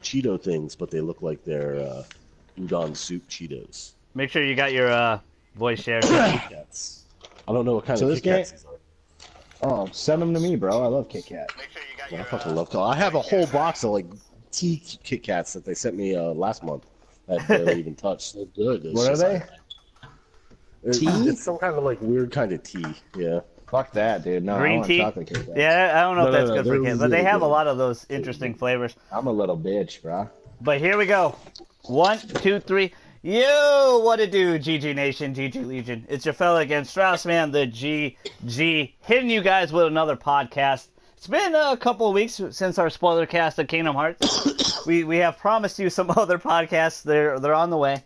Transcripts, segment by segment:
Cheeto things, but they look like they're udon soup Cheetos. Make sure you got your voice shared. Kit Kats. I don't know what kind So of this Kit Kats these are. Oh, send them to me, bro. I love Kit Kat. I fucking love I have a whole box of like tea Kit Kats that they sent me last month. That barely even touched. They're good. What are they? Tea? It's some kind of like weird kind of tea. Yeah. Fuck that, dude. No, I Green want tea? chocolate Kit Kats. Yeah, I don't know if that's good for they're kids, but they really have a good. lot of those interesting flavors. I'm a little bitch, bro. But here we go. 1, 2, 3. Yo, what it do, GG Nation, GG Legion. It's your fella again, Straussman, the GG, hitting you guys with another podcast. It's been a couple of weeks since our spoiler cast of Kingdom Hearts. we have promised you some other podcasts. They're on the way.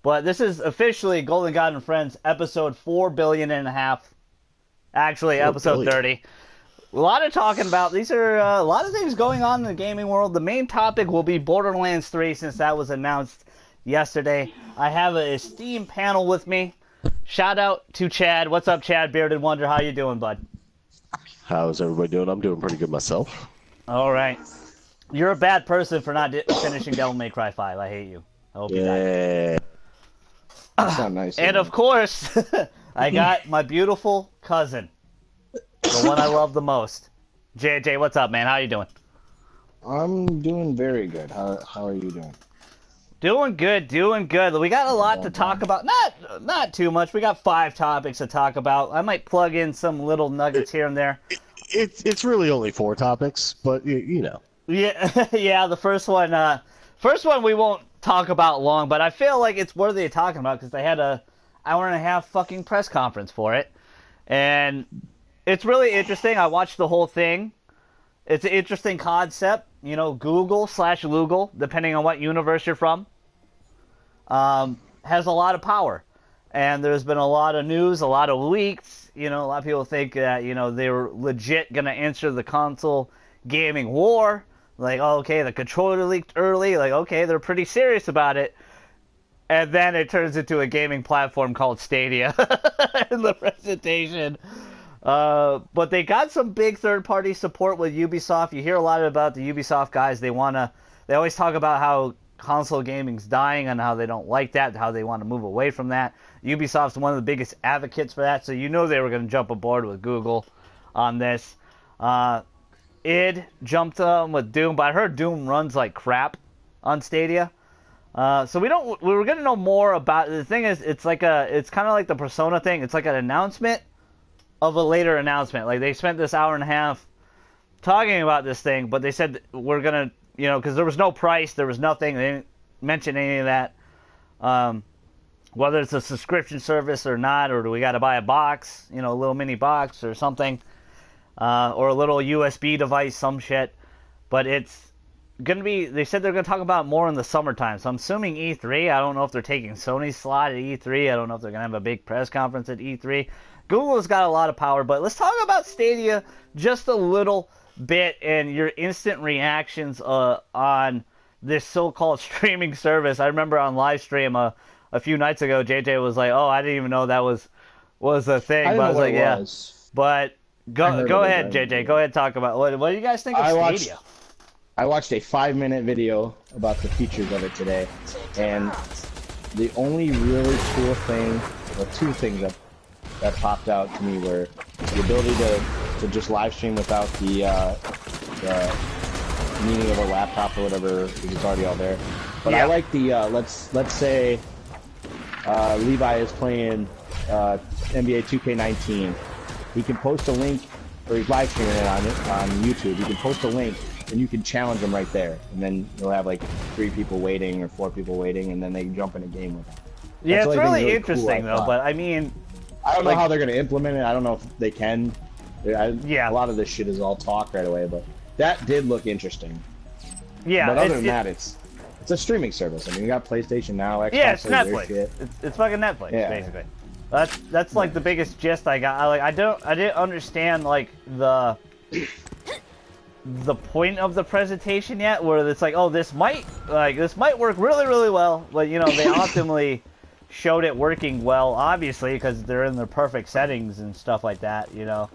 But this is officially Golden God and Friends, episode 4.5 billion. Actually, episode 30. A lot of talking about. These are a lot of things going on in the gaming world. The main topic will be Borderlands 3 since that was announced yesterday. I have an esteemed panel with me. Shout out to Chad. What's up, Chad? Bearded Wonder. How you doing, bud? How's everybody doing? I'm doing pretty good myself. All right. You're a bad person for not finishing Devil May Cry 5. I hate you. I hope you die. That's not nice. And of course, I got my beautiful cousin. The one I love the most. JJ, what's up, man? How you doing? I'm doing very good. How are you doing? Doing good, doing good. We got a lot to talk about. Not too much. We got 5 topics to talk about. I might plug in some little nuggets here and there. It's really only 4 topics, but you know. Yeah, yeah. The first one we won't talk about long, but I feel like it's worthy of talking about because they had a hour-and-a-half fucking press conference for it, and it's really interesting. I watched the whole thing. It's an interesting concept. You know, Google/Loogle, depending on what universe you're from, has a lot of power. And there's been a lot of news, a lot of leaks. You know, a lot of people think that, you know, they were legit going to answer the console gaming war. Like, oh, okay, the controller leaked early. Like, okay, they're pretty serious about it. And then it turns into a gaming platform called Stadia in the presentation. But they got some big third-party support with Ubisoft. You hear a lot about the Ubisoft guys. They always talk about how console gaming's dying and how they don't like that, how they want to move away from that. Ubisoft's one of the biggest advocates for that, so you know they were going to jump aboard with Google on this. Id jumped with Doom, but I heard Doom runs like crap on Stadia. So we were going to know more about the thing is it's kind of like the Persona thing. It's like an announcement of a later announcement. Like they spent this hour and a half talking about this thing, but they said we're going to, you know, because there was no price, there was nothing. They didn't mention any of that. Whether it's a subscription service or not, or do we got to buy a box, you know, a little mini box or something, or a little USB device, some shit. But it's going to be, they said they're going to talk about it more in the summertime. So I'm assuming E3. I don't know if they're taking Sony's slot at E3. I don't know if they're going to have a big press conference at E3. Google's got a lot of power, but let's talk about Stadia just a little bit and your instant reactions on this so-called streaming service. I remember on live stream a few nights ago, JJ was like, "Oh, I didn't even know that was a thing." But I was like, "Yeah." But go ahead, JJ. Go ahead and talk about what do you guys think of Stadia? I watched a 5-minute video about the features of it today, and the only really cool thing, or 2 things that popped out to me were the ability to just live stream without the needing of a laptop or whatever, because it's already all there. But yeah. I like the let's say Levi is playing NBA 2K19. He can post a link, or he's live streaming it on YouTube. He can post a link, and you can challenge him right there, and then you'll have like 3 people waiting or 4 people waiting, and then they can jump in a game with him. Yeah, it's really interesting though. But I mean, I don't know how they're going to implement it. I don't know if they can. Yeah. A lot of this shit is all talk right away, but that did look interesting. Yeah. But other than that, it's a streaming service. I mean, you got PlayStation Now, Xbox. Yeah, it's Netflix. It's fucking Netflix, basically. That's like the biggest gist I got. I didn't understand like the point of the presentation yet, where it's like, oh, this might work really, really well, but you know, they ultimately showed it working well, obviously, because they're in their perfect settings and stuff like that, you know.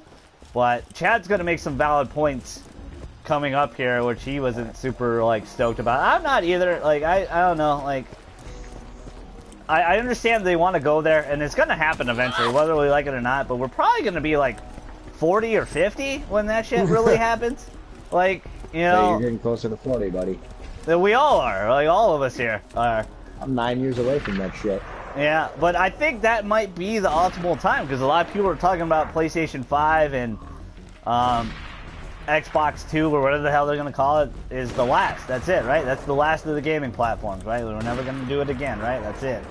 But Chad's gonna make some valid points coming up here, which he wasn't super like stoked about. I'm not either. Like I don't know. Like I understand they want to go there, and it's gonna happen eventually, whether we like it or not. But we're probably gonna be like 40 or 50 when that shit really happens. Like you Hey, know, you're getting closer to 40, buddy. that we all are. Like all of us here are. I'm 9 years away from that shit. Yeah, but I think that might be the optimal time because a lot of people are talking about PlayStation 5 and Xbox 2 or whatever the hell they're going to call it is the last. That's it, right? That's the last of the gaming platforms, right? We're never going to do it again, right? That's it.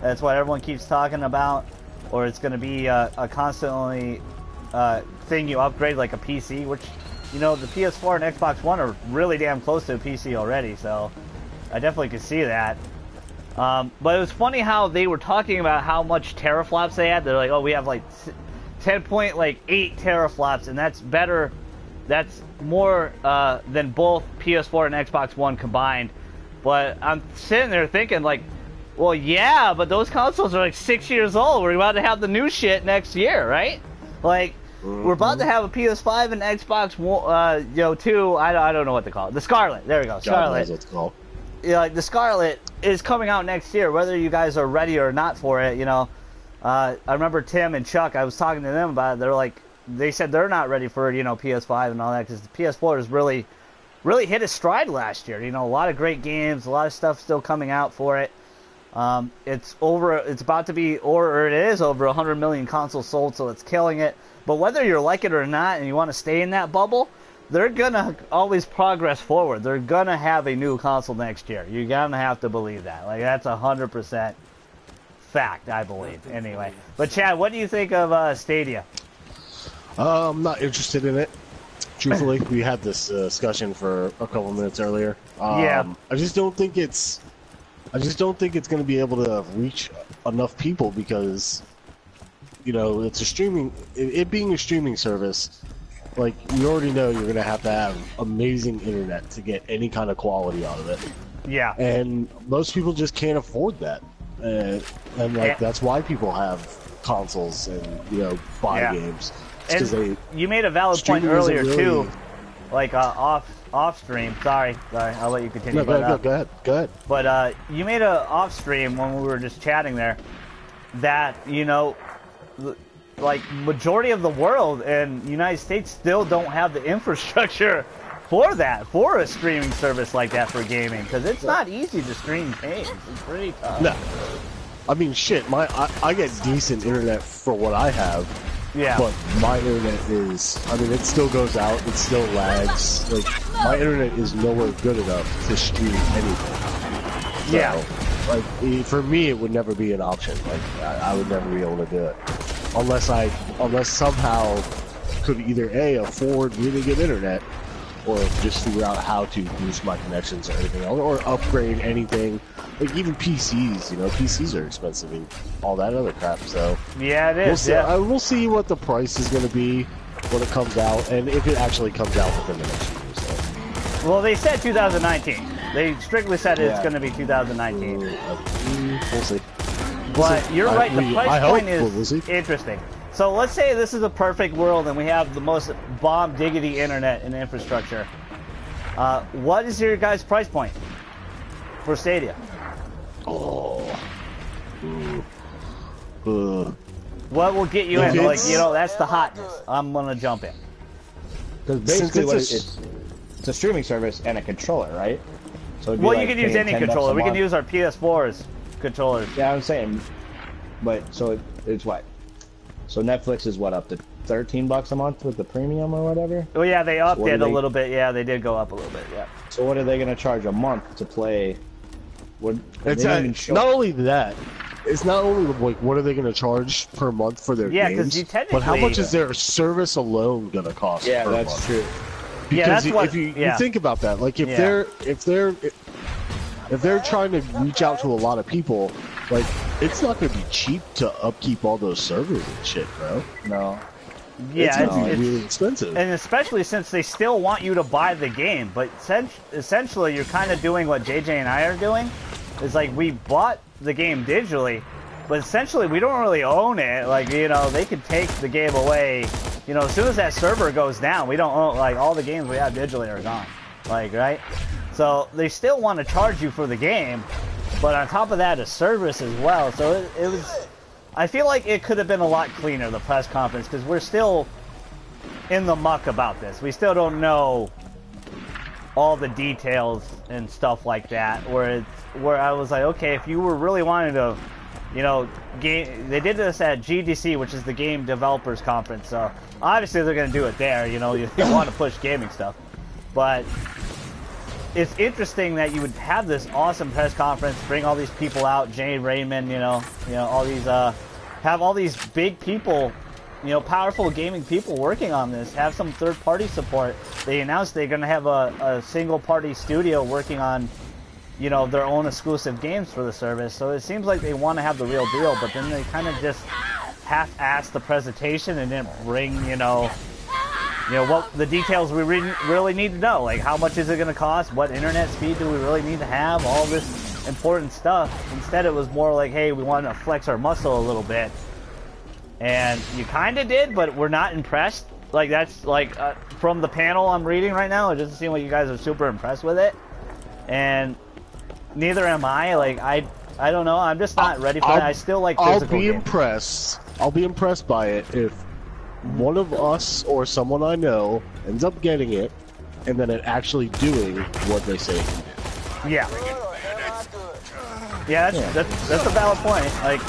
That's what everyone keeps talking about. Or it's going to be a constantly thing you upgrade like a PC, which, you know, the PS4 and Xbox One are really damn close to a PC already, so I definitely could see that. But it was funny how they were talking about how much teraflops they had. They're like, oh, we have like 10.8 teraflops, and that's better. That's more than both PS4 and Xbox One combined. But I'm sitting there thinking, like, well, yeah, but those consoles are like 6 years old. We're about to have the new shit next year, right? Like, we're about to have a PS5 and Xbox One, you know, 2. I don't know what to call it. The Scarlet. There we go. God Scarlet. knows what it's called. Yeah, like the Scarlet is coming out next year, whether you guys are ready or not for it. You know, I remember Tim and Chuck. I was talking to them about it. They're like, they said they're not ready for, you know, PS5 and all that because the PS4 has really hit its stride last year. You know, a lot of great games, a lot of stuff still coming out for it. It's about to be, or it is over 100 million consoles sold, so it's killing it. But whether you like it or not, and you want to stay in that bubble, they're gonna always progress forward. They're gonna have a new console next year. You're gonna have to believe that. Like that's 100% fact, I believe. Anyway, but Chad, what do you think of Stadia? I'm not interested in it. Truthfully, we had this discussion for a couple minutes earlier. Yeah. I just don't think it's going to be able to reach enough people because, you know, it's a streaming. It being a streaming service. Like, you already know you're going to have amazing internet to get any kind of quality out of it. Yeah. And most people just can't afford that. And like, that's why people have consoles and, you know, buy games. And you made a valid point earlier, too. Like, off stream. Sorry, I'll let you continue. No, go ahead. But you made a off stream when we were just chatting there that, you know, like majority of the world and United States still don't have the infrastructure for a streaming service like that for gaming because it's not easy to stream games. It's pretty tough. No, I mean shit. I get decent internet for what I have. Yeah. But my internet is, I mean, it still goes out. It still lags. Like my internet is nowhere good enough to stream anything. So, yeah. Like for me, it would never be an option. Like I would never be able to do it. Unless somehow could either afford really good internet, or just figure out how to boost my connections or anything else, or upgrade anything. Like even PCs, you know, PCs are expensive and all that other crap. So yeah, it is. We'll see what the price is going to be when it comes out, and if it actually comes out within the next year. So. Well, they said 2019. They strictly said it's going to be 2019. We'll see. But you're right, the price point is we'll interesting. So let's say this is a perfect world and we have the most bomb diggity internet and infrastructure. What is your guys' price point for Stadia? What will get you in? Like, you know, that's the hotness. I'm gonna jump in. Because basically it's a streaming service and a controller, right? So well, you can use any controller. We can use our PS4's controllers. Yeah, I'm saying, but so it's what? So Netflix is what, up to $13 a month with the premium or whatever? Oh yeah, they upped it a little bit. Yeah, they did go up a little bit. Yeah. So what are they gonna charge a month to play? It's not only that. It's not only like what are they going to charge per month for their games, but how much is their service alone going to cost? Yeah, per that's month? True. Because if you think about that, like if they're trying to reach out to a lot of people, like it's not going to be cheap to upkeep all those servers and shit, bro. No. Yeah, it's really expensive, and especially since they still want you to buy the game. But essentially, you're kind of doing what JJ and I are doing. It's like we bought the game digitally, but essentially we don't really own it. Like, you know, they could take the game away you know, as soon as that server goes down, we don't own, like, all the games we have digitally are gone. Like, right? So they still want to charge you for the game, but on top of that, a service as well. So it was, I feel like it could have been a lot cleaner, the press conference, because we're still in the muck about this. We still don't know all the details and stuff like that, where I was like, okay, if you were really wanting to, you know, they did this at GDC, which is the Game Developers Conference, so obviously they're going to do it there, you know, you want to push gaming stuff. But it's interesting that you would have this awesome press conference, bring all these people out, Jade Raymond, you know, all these, have all these big people, you know, powerful gaming people working on this, have some third-party support. They announced they're going to have a single-party studio working on, you know, their own exclusive games for the service. So it seems like they want to have the real deal, but then they kind of just half-assed the presentation and didn't bring, you know, what the details we really need to know. Like, how much is it going to cost? What internet speed do we really need to have? All this important stuff. Instead, it was more like, hey, we want to flex our muscle a little bit. And you kind of did, but we're not impressed. Like, that's, like, from the panel I'm reading right now, it doesn't seem like you guys are super impressed with it. And neither am I. Like, I don't know. I'm just not ready for that. I still like physical games. Impressed. I'll be impressed by it if one of us or someone I know ends up getting it, and then it actually doing what they say it can do. Yeah. Yeah, that's a valid point. Like,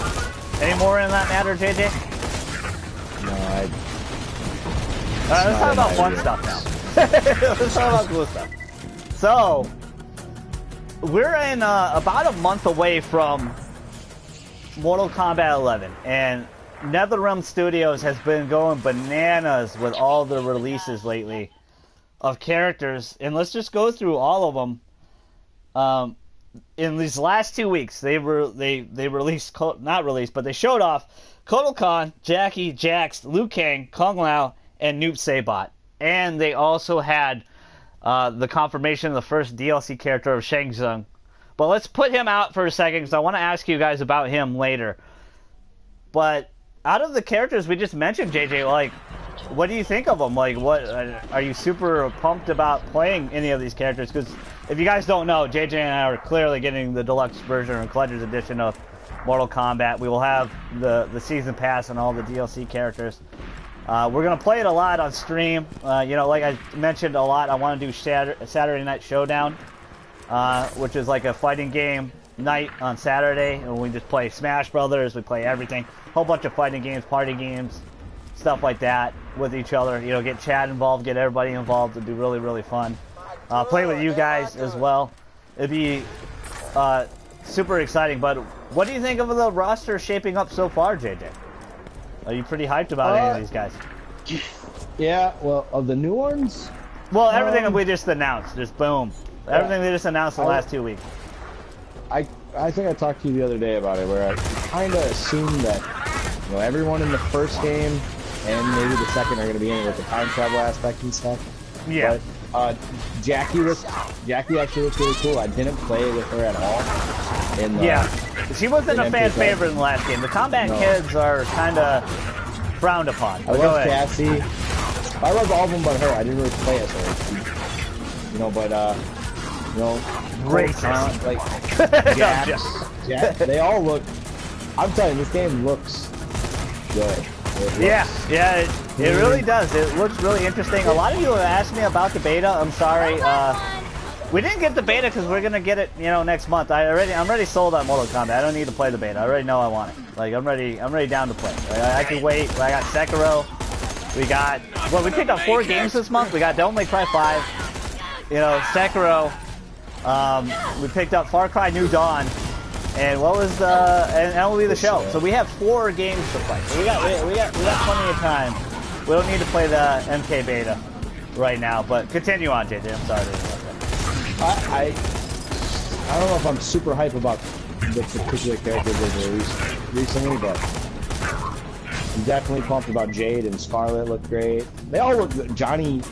any more in that matter, JJ? No, let's talk about fun stuff now. Let's talk about cool stuff. So, we're in about a month away from Mortal Kombat 11, and NetherRealm Studios has been going bananas with all the releases lately of characters, and let's just go through all of them. In these last 2 weeks, they released, not released, but they showed off Kotal Khan, Jackie, Jax, Liu Kang, Kung Lao, and Noob Saibot. And they also had the confirmation of the first DLC character of Shang Tsung. But let's put him out for a second, because I want to ask you guys about him later. But out of the characters we just mentioned, JJ, like, what do you think of them? Like, what are you super pumped about playing any of these characters? Because if you guys don't know, JJ and I are clearly getting the deluxe version or collector's edition of Mortal Kombat. We will have the season pass and all the DLC characters. We're gonna play it a lot on stream. You know, like I mentioned a lot, I want to do Saturday Night Showdown, which is like a fighting game night on Saturday, and we just play Smash Brothers. We play everything, whole bunch of fighting games, party games, stuff like that with each other. You know, get chat involved, get everybody involved. It'd be really, really fun. Play with you guys as well. It'd be super exciting. But what do you think of the roster shaping up so far, JJ? Are you pretty hyped about any of these guys? Yeah, well, of the new ones? Well, everything that we just announced, just boom. Everything they just announced in the last 2 weeks. I think I talked to you the other day about it, where I kind of assumed that, you know, everyone in the first game and maybe the second are going to be in it with the time travel aspect and stuff. Yeah. But Jackie actually looks really cool. I didn't play with her at all. Yeah. She wasn't a fan favorite in the last game. The combat kids are kind of frowned upon. I love Cassie. I love all of them but her. I didn't really play as her. You know, but you know, racist. Like Jax, they all look. I'm telling you, this game looks good. Yeah, it really does. It looks really interesting. A lot of you have asked me about the beta. I'm sorry. We didn't get the beta because we're gonna get it, you know, next month. I'm already sold on Mortal Kombat. I don't need to play the beta. I already know I want it. Like, I'm ready down to play. Like, I can wait. I got Sekiro. We picked up 4 games this month. We got Devil May Cry 5. You know, Sekiro. We picked up Far Cry New Dawn. And what was and MLB The Show. So we have 4 games to play. So we got plenty of time. We don't need to play the MK beta right now. But continue on, JJ. I'm sorry to interrupt that. I don't know if I'm super hype about the particular characters they've released recently, but I'm definitely pumped about Jade and Scarlet. Look great. They all look good. Johnny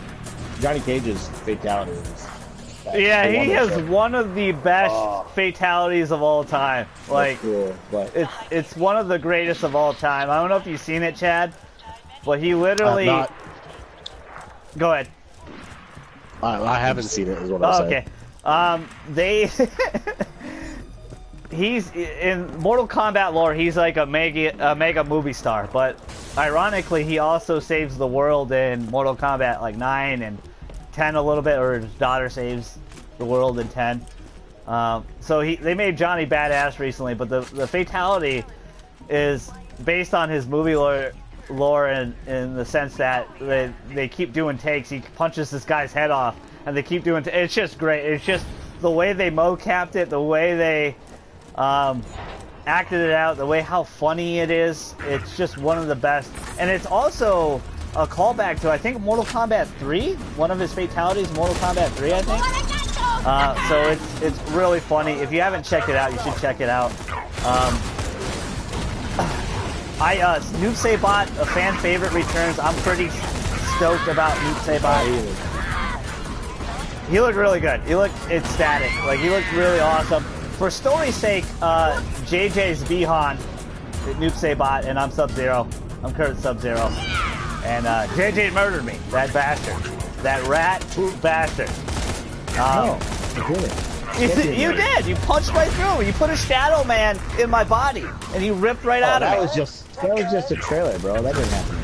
Cage's fatality is. Yeah, he has one of the best fatalities of all time. Like, cool, but it's one of the greatest of all time. I don't know if you've seen it, Chad, but he literally. Go ahead. I haven't seen it. Is what I'm saying. Okay. They. He's in Mortal Kombat lore. He's like a mega movie star, but ironically, he also saves the world in Mortal Kombat like 9 and 10 a little bit, or his daughter saves the world in 10. So they made Johnny badass recently, but the fatality is based on his movie lore in the sense that they keep doing takes. He punches this guy's head off, and they keep doing. It's just great. It's just the way they mocapped it, the way they acted it out, the way how funny it is. It's just one of the best, and it's also a callback to I think Mortal Kombat 3. One of his fatalities, Mortal Kombat 3, I think. So it's really funny. If you haven't checked it out, you should check it out. Noob Saibot, a fan favorite, returns. I'm pretty stoked about Noob Saibot. He looked really good. He looked ecstatic. Like, he looked really awesome. For story's sake, JJ's Bihan, Noob Saibot, and I'm Sub-Zero. I'm Kurt Sub-Zero. And JJ murdered me, that bastard. That rat bastard. I did. You did. You punched right through me. You put a Shadow Man in my body, and he ripped right out of me. That was just a trailer, bro. That didn't happen to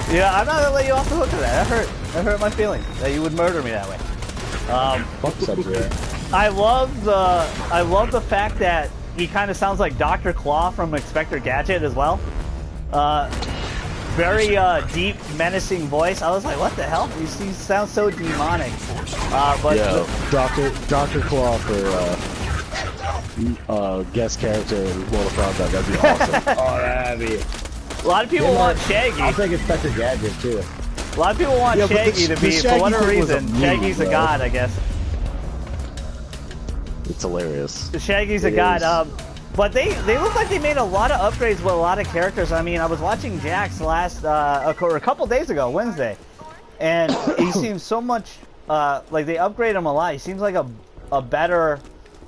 me. Yeah, I'm not gonna let you off the hook for that. That hurt my feelings that you would murder me that way. Fuck Sub-Zero. I love the fact that he kind of sounds like Dr. Claw from Inspector Gadget as well. Very deep, menacing voice. I was like, what the hell? He sounds so demonic. But yeah, Dr. Claw for guest character in Mortal Kombat. That'd be awesome. Oh, that'd be. A lot of people want Shaggy. I'll take Inspector Gadget too. A lot of people want Shaggy to be, for whatever reason, Shaggy's a god, I guess. It's hilarious. Shaggy's a god. But they look like they made a lot of upgrades with a lot of characters. I mean, I was watching Jax a couple days ago, Wednesday, and he seems so much like they upgrade him a lot. He seems like a better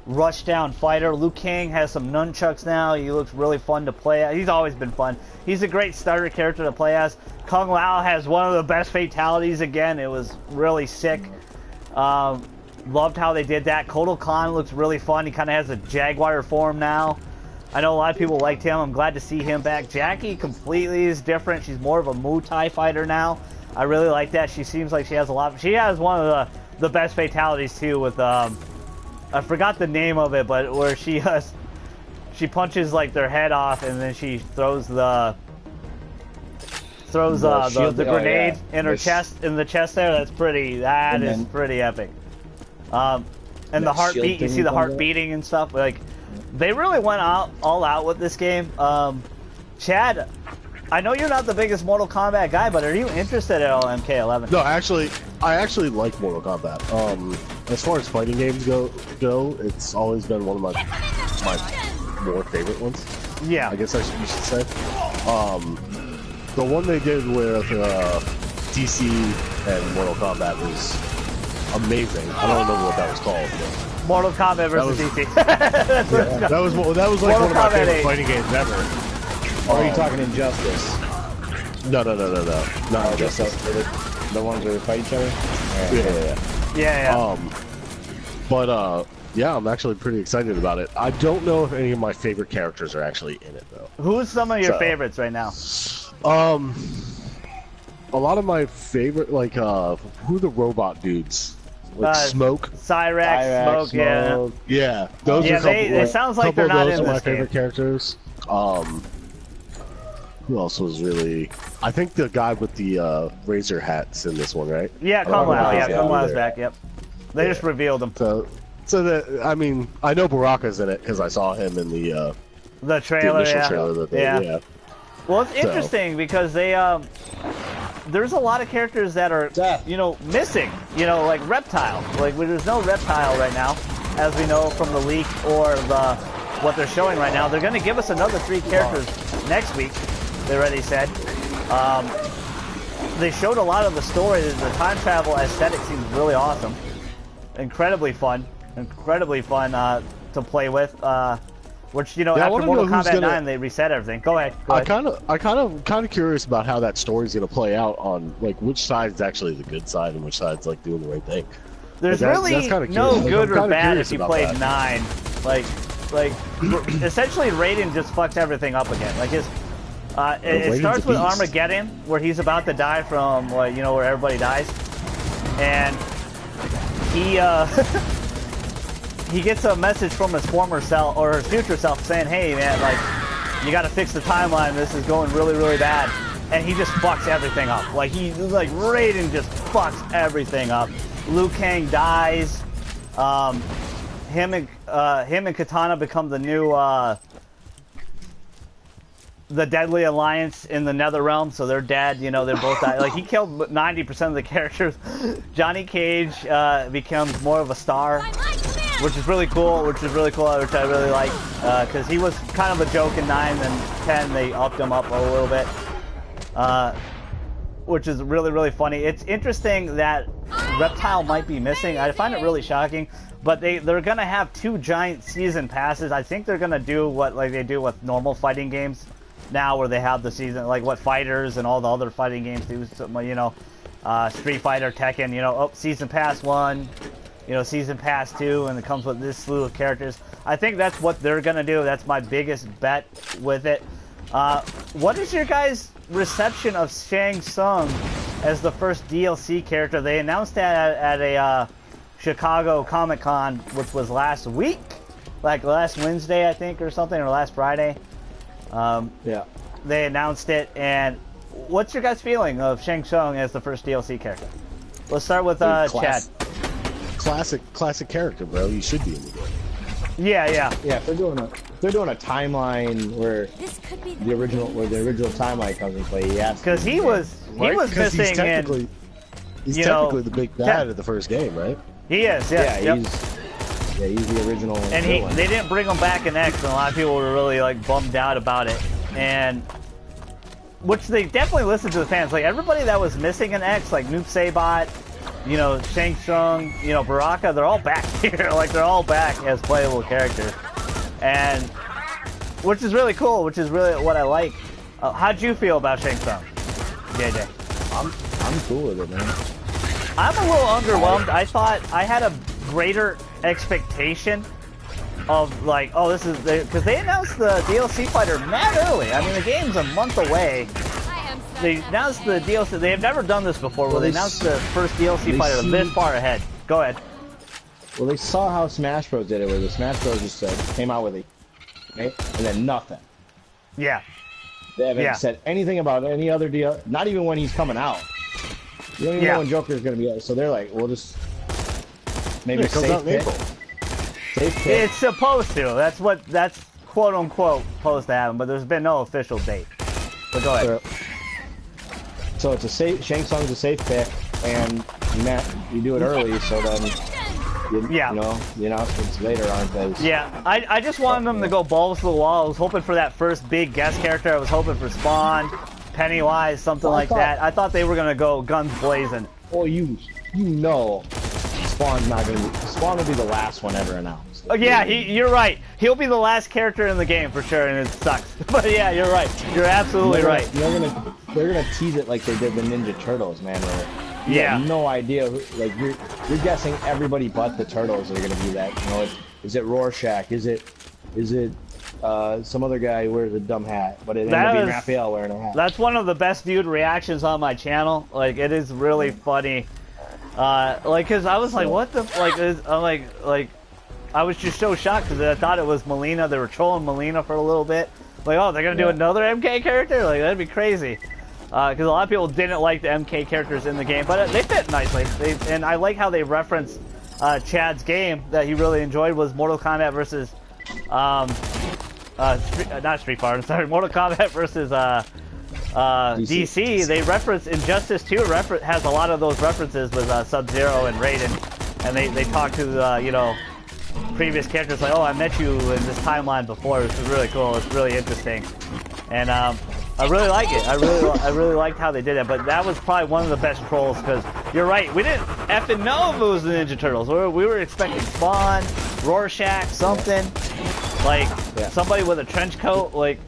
rushdown fighter. Liu Kang has some nunchucks now. He looks really fun to play as. He's always been fun. He's a great starter character to play as. Kung Lao has one of the best fatalities again. It was really sick. Loved how they did that. Kotal Khan looks really fun. He kind of has a Jaguar form now. I know a lot of people liked him. I'm glad to see him back. Jackie completely is different. She's more of a Muay Thai fighter now. I really like that. She seems like she has a lot. She has one of the best fatalities too with I forgot the name of it, but where she punches like their head off and then she throws the grenade in her chest, in the chest there. That's pretty. That is pretty epic. And the heartbeat, you see the heart beating and stuff. Like, they really went all out with this game. Chad, I know you're not the biggest Mortal Kombat guy, but are you interested at all in MK11? No, I actually like Mortal Kombat. As far as fighting games go, it's always been one of my more favorite ones. Yeah. I guess you should say. The one they did with DC and Mortal Kombat was amazing. I don't remember what that was called. But Mortal Kombat versus DC. that was like Mortal one of my Kombat favorite 8. fighting games ever. Or are you talking Injustice? No. Not Injustice. The ones where they fight each other? Yeah. But yeah, I'm actually pretty excited about it. I don't know if any of my favorite characters are actually in it though. Who's some of your favorites right now? A lot of my favorite, like, who are the robot dudes? Like Smoke? Cyrax, Smoke, yeah. Yeah, those are it sounds like they're not in my this favorite characters. Who else was really... I think the guy with the razor hat's in this one, right? Yeah, Kung Lao. Yeah, Kung Lao's back, yep. They just revealed him. So that, I mean, I know Baraka's in it because I saw him in the trailer, the initial trailer that they, yeah. Well, it's interesting because they, there's a lot of characters that are, missing. Like Reptile. Like, there's no Reptile right now, as we know from the leak or what they're showing right now. They're going to give us another 3 characters next week, they already said. They showed a lot of the story. The time travel aesthetic seems really awesome. Incredibly fun to play with. Which, you know, Yeah, I after wanna Mortal know who's Kombat gonna- 9, they reset everything. Go ahead. Go I ahead. kind of curious about how that story's gonna play out on like which side's actually the good side and which side's like doing the right thing. There's That's really kinda no curious. good I'm or kinda bad curious if you about played that. 9. Like, essentially, Raiden just fucks everything up again. Like his, it Raiden's starts a with beast. Armageddon, where he's about to die from, you know, where everybody dies, and he he gets a message from his former self or his future self saying, "Hey, man, like, you got to fix the timeline. This is going really, really bad." And he just fucks everything up. Like Raiden just fucks everything up. Liu Kang dies. Him and Katana become the new the Deadly Alliance in the NetherRealm, so they're dead. You know, they're both died. Like, he killed 90% of the characters. Johnny Cage becomes more of a star, which is really cool. Which I really like, because he was kind of a joke in 9 and 10. They upped him up a little bit, which is really, really funny. It's interesting that Reptile might be missing. I find it really shocking. But they're gonna have 2 giant season passes. I think they're gonna do what like they do with normal fighting games now, where they have the season, like what Fighters and all the other fighting games do. You know, Street Fighter, Tekken. You know, season pass 1, you know, season pass 2, and it comes with this slew of characters. I think that's what they're gonna do. That's my biggest bet with it. What is your guys' reception of Shang Tsung as the first DLC character? They announced that at a Chicago Comic-Con, which was last week, like last Wednesday, I think, or something, or last Friday. Yeah. They announced it, and what's your guys' feeling of Shang Tsung as the first DLC character? Let's start with Chad. Classic character, bro. You should be in the game. Yeah. Yeah, if they're doing a timeline where the original timeline comes into play, yes. Because he was missing he's technically the big bad of the first game, right? He is, yes. Yeah, Yep. he's the original. And villain. they didn't bring him back in X, and a lot of people were really like bummed out about it. And which they definitely listened to the fans. Like everybody that was missing in X, like Noob Saibot, you know, Shang Tsung, you know, Baraka, they're all back here. Like they're all back as playable characters, and which is really cool. Which is really what I like. How'd you feel about Shang Tsung, JJ? I'm cool with it, man. I'm a little underwhelmed. I thought I had a greater expectation of like, oh, this is because they announced the DLC fighter mad early. I mean, the game's a month away. They announced the DLC. They have never done this before, where they announced the first DLC fighter this far ahead. Go ahead. Well, they saw how Smash Bros. Did it, where the Smash Bros. Just came out with and then nothing. Yeah. They haven't said anything about any other deal. Not even when he's coming out. You don't even know when Joker's gonna be out. So they're like, we'll just maybe it comes out safe in pick. April. Safe pick. It's supposed to. That's quote unquote supposed to happen, but there's been no official date. But go ahead. So it's a safe. Shang Tsung's a safe pick, and you do it early, so then you know the announcements later aren't as. Yeah, I just wanted them to go balls to the wall. I was hoping for that first big guest character. I was hoping for Spawn, Pennywise, something like that. I thought they were gonna go guns blazing. Well, you know, Spawn's not gonna be. Spawn will be the last one ever announced. Oh, yeah, you're right. He'll be the last character in the game for sure, and it sucks. But yeah, you're right. You're absolutely right. They're gonna tease it like they did the Ninja Turtles, man. Where you have no idea. Like you're guessing everybody but the Turtles are gonna be that. You know, is it Rorschach? Is it some other guy who wears a dumb hat? But it ended up being Raphael wearing a hat. That's one of the best viewed reactions on my channel. Like it is really funny. Like, cause I was like, what the I'm like. I was just so shocked because I thought it was Melina. They were trolling Melina for a little bit. Like, oh, they're gonna do another MK character? Like, that'd be crazy. Because a lot of people didn't like the MK characters in the game, but they fit nicely. And I like how they referenced Chad's game that he really enjoyed was Mortal Kombat versus, not Street Fighter. Sorry, Mortal Kombat versus DC. They reference Injustice 2. Has a lot of those references with Sub-Zero and Raiden, and they talk to you know, previous characters like, oh, I met you in this timeline before. It's really cool. It's really interesting, and I really like it. I really liked how they did it. But that was probably one of the best trolls because you're right. We didn't effing know if it was the Ninja Turtles. We were expecting Spawn. Rorschach, something like somebody with a trench coat, like.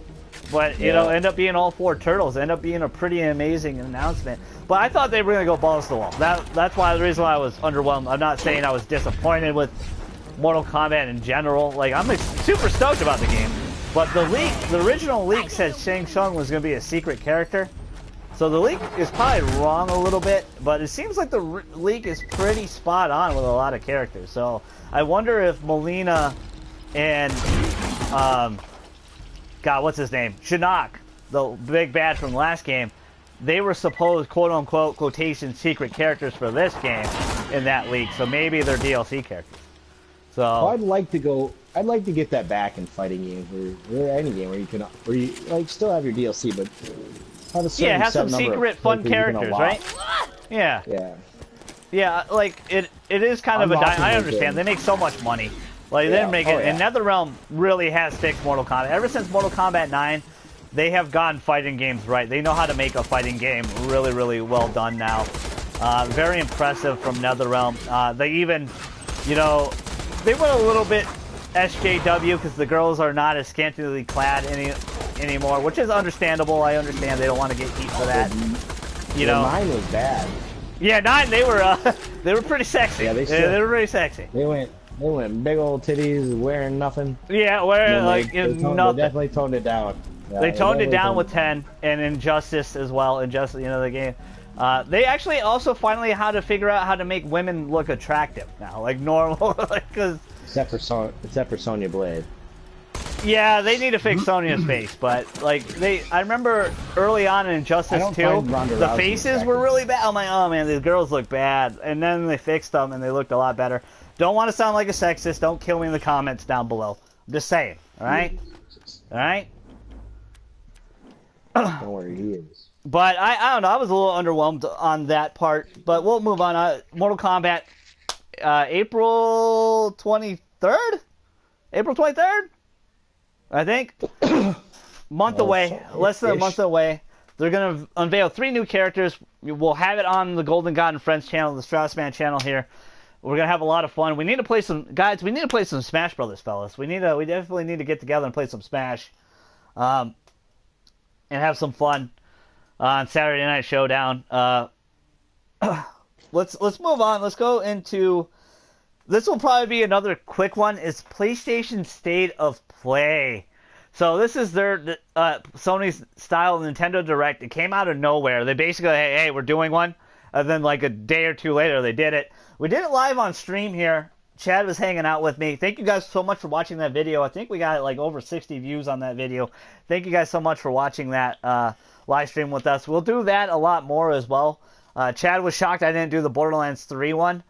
But you know, end up being all 4 turtles. End up being a pretty amazing announcement. But I thought they were gonna go balls to the wall. That's why the reason why I was underwhelmed. I'm not saying I was disappointed with Mortal Kombat in general. Like I'm super stoked about the game. But the original leak said Shang Tsung was gonna be a secret character. So the leak is probably wrong a little bit, but it seems like the leak is pretty spot on with a lot of characters. So I wonder if Molina and God, what's his name? Shinnok, the big bad from the last game, they were supposed, quote-unquote, quotation, secret characters for this game in that leak, so maybe they're DLC characters. So well, I'd like to get that back in fighting games, or any game where you like still have your DLC, but have a certain have some secret fun characters, right? Yeah. Yeah. Yeah, like it is kind of I understand. They make so much money. Like, they didn't make it, and NetherRealm really has fixed Mortal Kombat. Ever since Mortal Kombat 9, they have gotten fighting games right. They know how to make a fighting game really, really well done now. Very impressive from NetherRealm. They even, you know, they went a little bit SJW because the girls are not as scantily clad anymore, which is understandable. I understand they don't want to get heat for that. You know, 9 was bad. Yeah, 9, they were pretty sexy. Yeah, they were pretty sexy. They went big old titties, wearing nothing. Yeah, wearing like nothing. They definitely toned it down. Yeah, they toned it down with 10, and Injustice as well. Injustice, you know, the game. They actually also finally how to figure out how to make women look attractive now, like normal, because except for Sonya Blade. Yeah, they need to fix Sonya's face, but like I remember early on in Injustice 2, the faces were really bad. I'm like, oh man, these girls look bad, and then they fixed them and they looked a lot better. Don't want to sound like a sexist. Don't kill me in the comments down below. I'm just saying, all right? All right? Don't worry, he is. But I don't know. I was a little underwhelmed on that part. But we'll move on. Mortal Kombat, April 23rd? April 23rd? I think. Month away. Less than a month away. They're going to unveil 3 new characters. We'll have it on the Golden God and Friends channel, the Straussman channel here. We're gonna have a lot of fun. We need to play some guys. We need to play some Smash Brothers, fellas. We definitely need to get together and play some Smash, and have some fun on Saturday Night Showdown. Let's move on. Let's go into. This will probably be another quick one. It's PlayStation State of Play. So this is their Sony's style Nintendo Direct. It came out of nowhere. They basically, hey, we're doing one, and then like a day or two later, they did it. We did it live on stream here. Chad was hanging out with me. Thank you guys so much for watching that video. I think we got like over 60 views on that video. Thank you guys so much for watching that live stream with us. We'll do that a lot more as well. Chad was shocked I didn't do the Borderlands 3 one.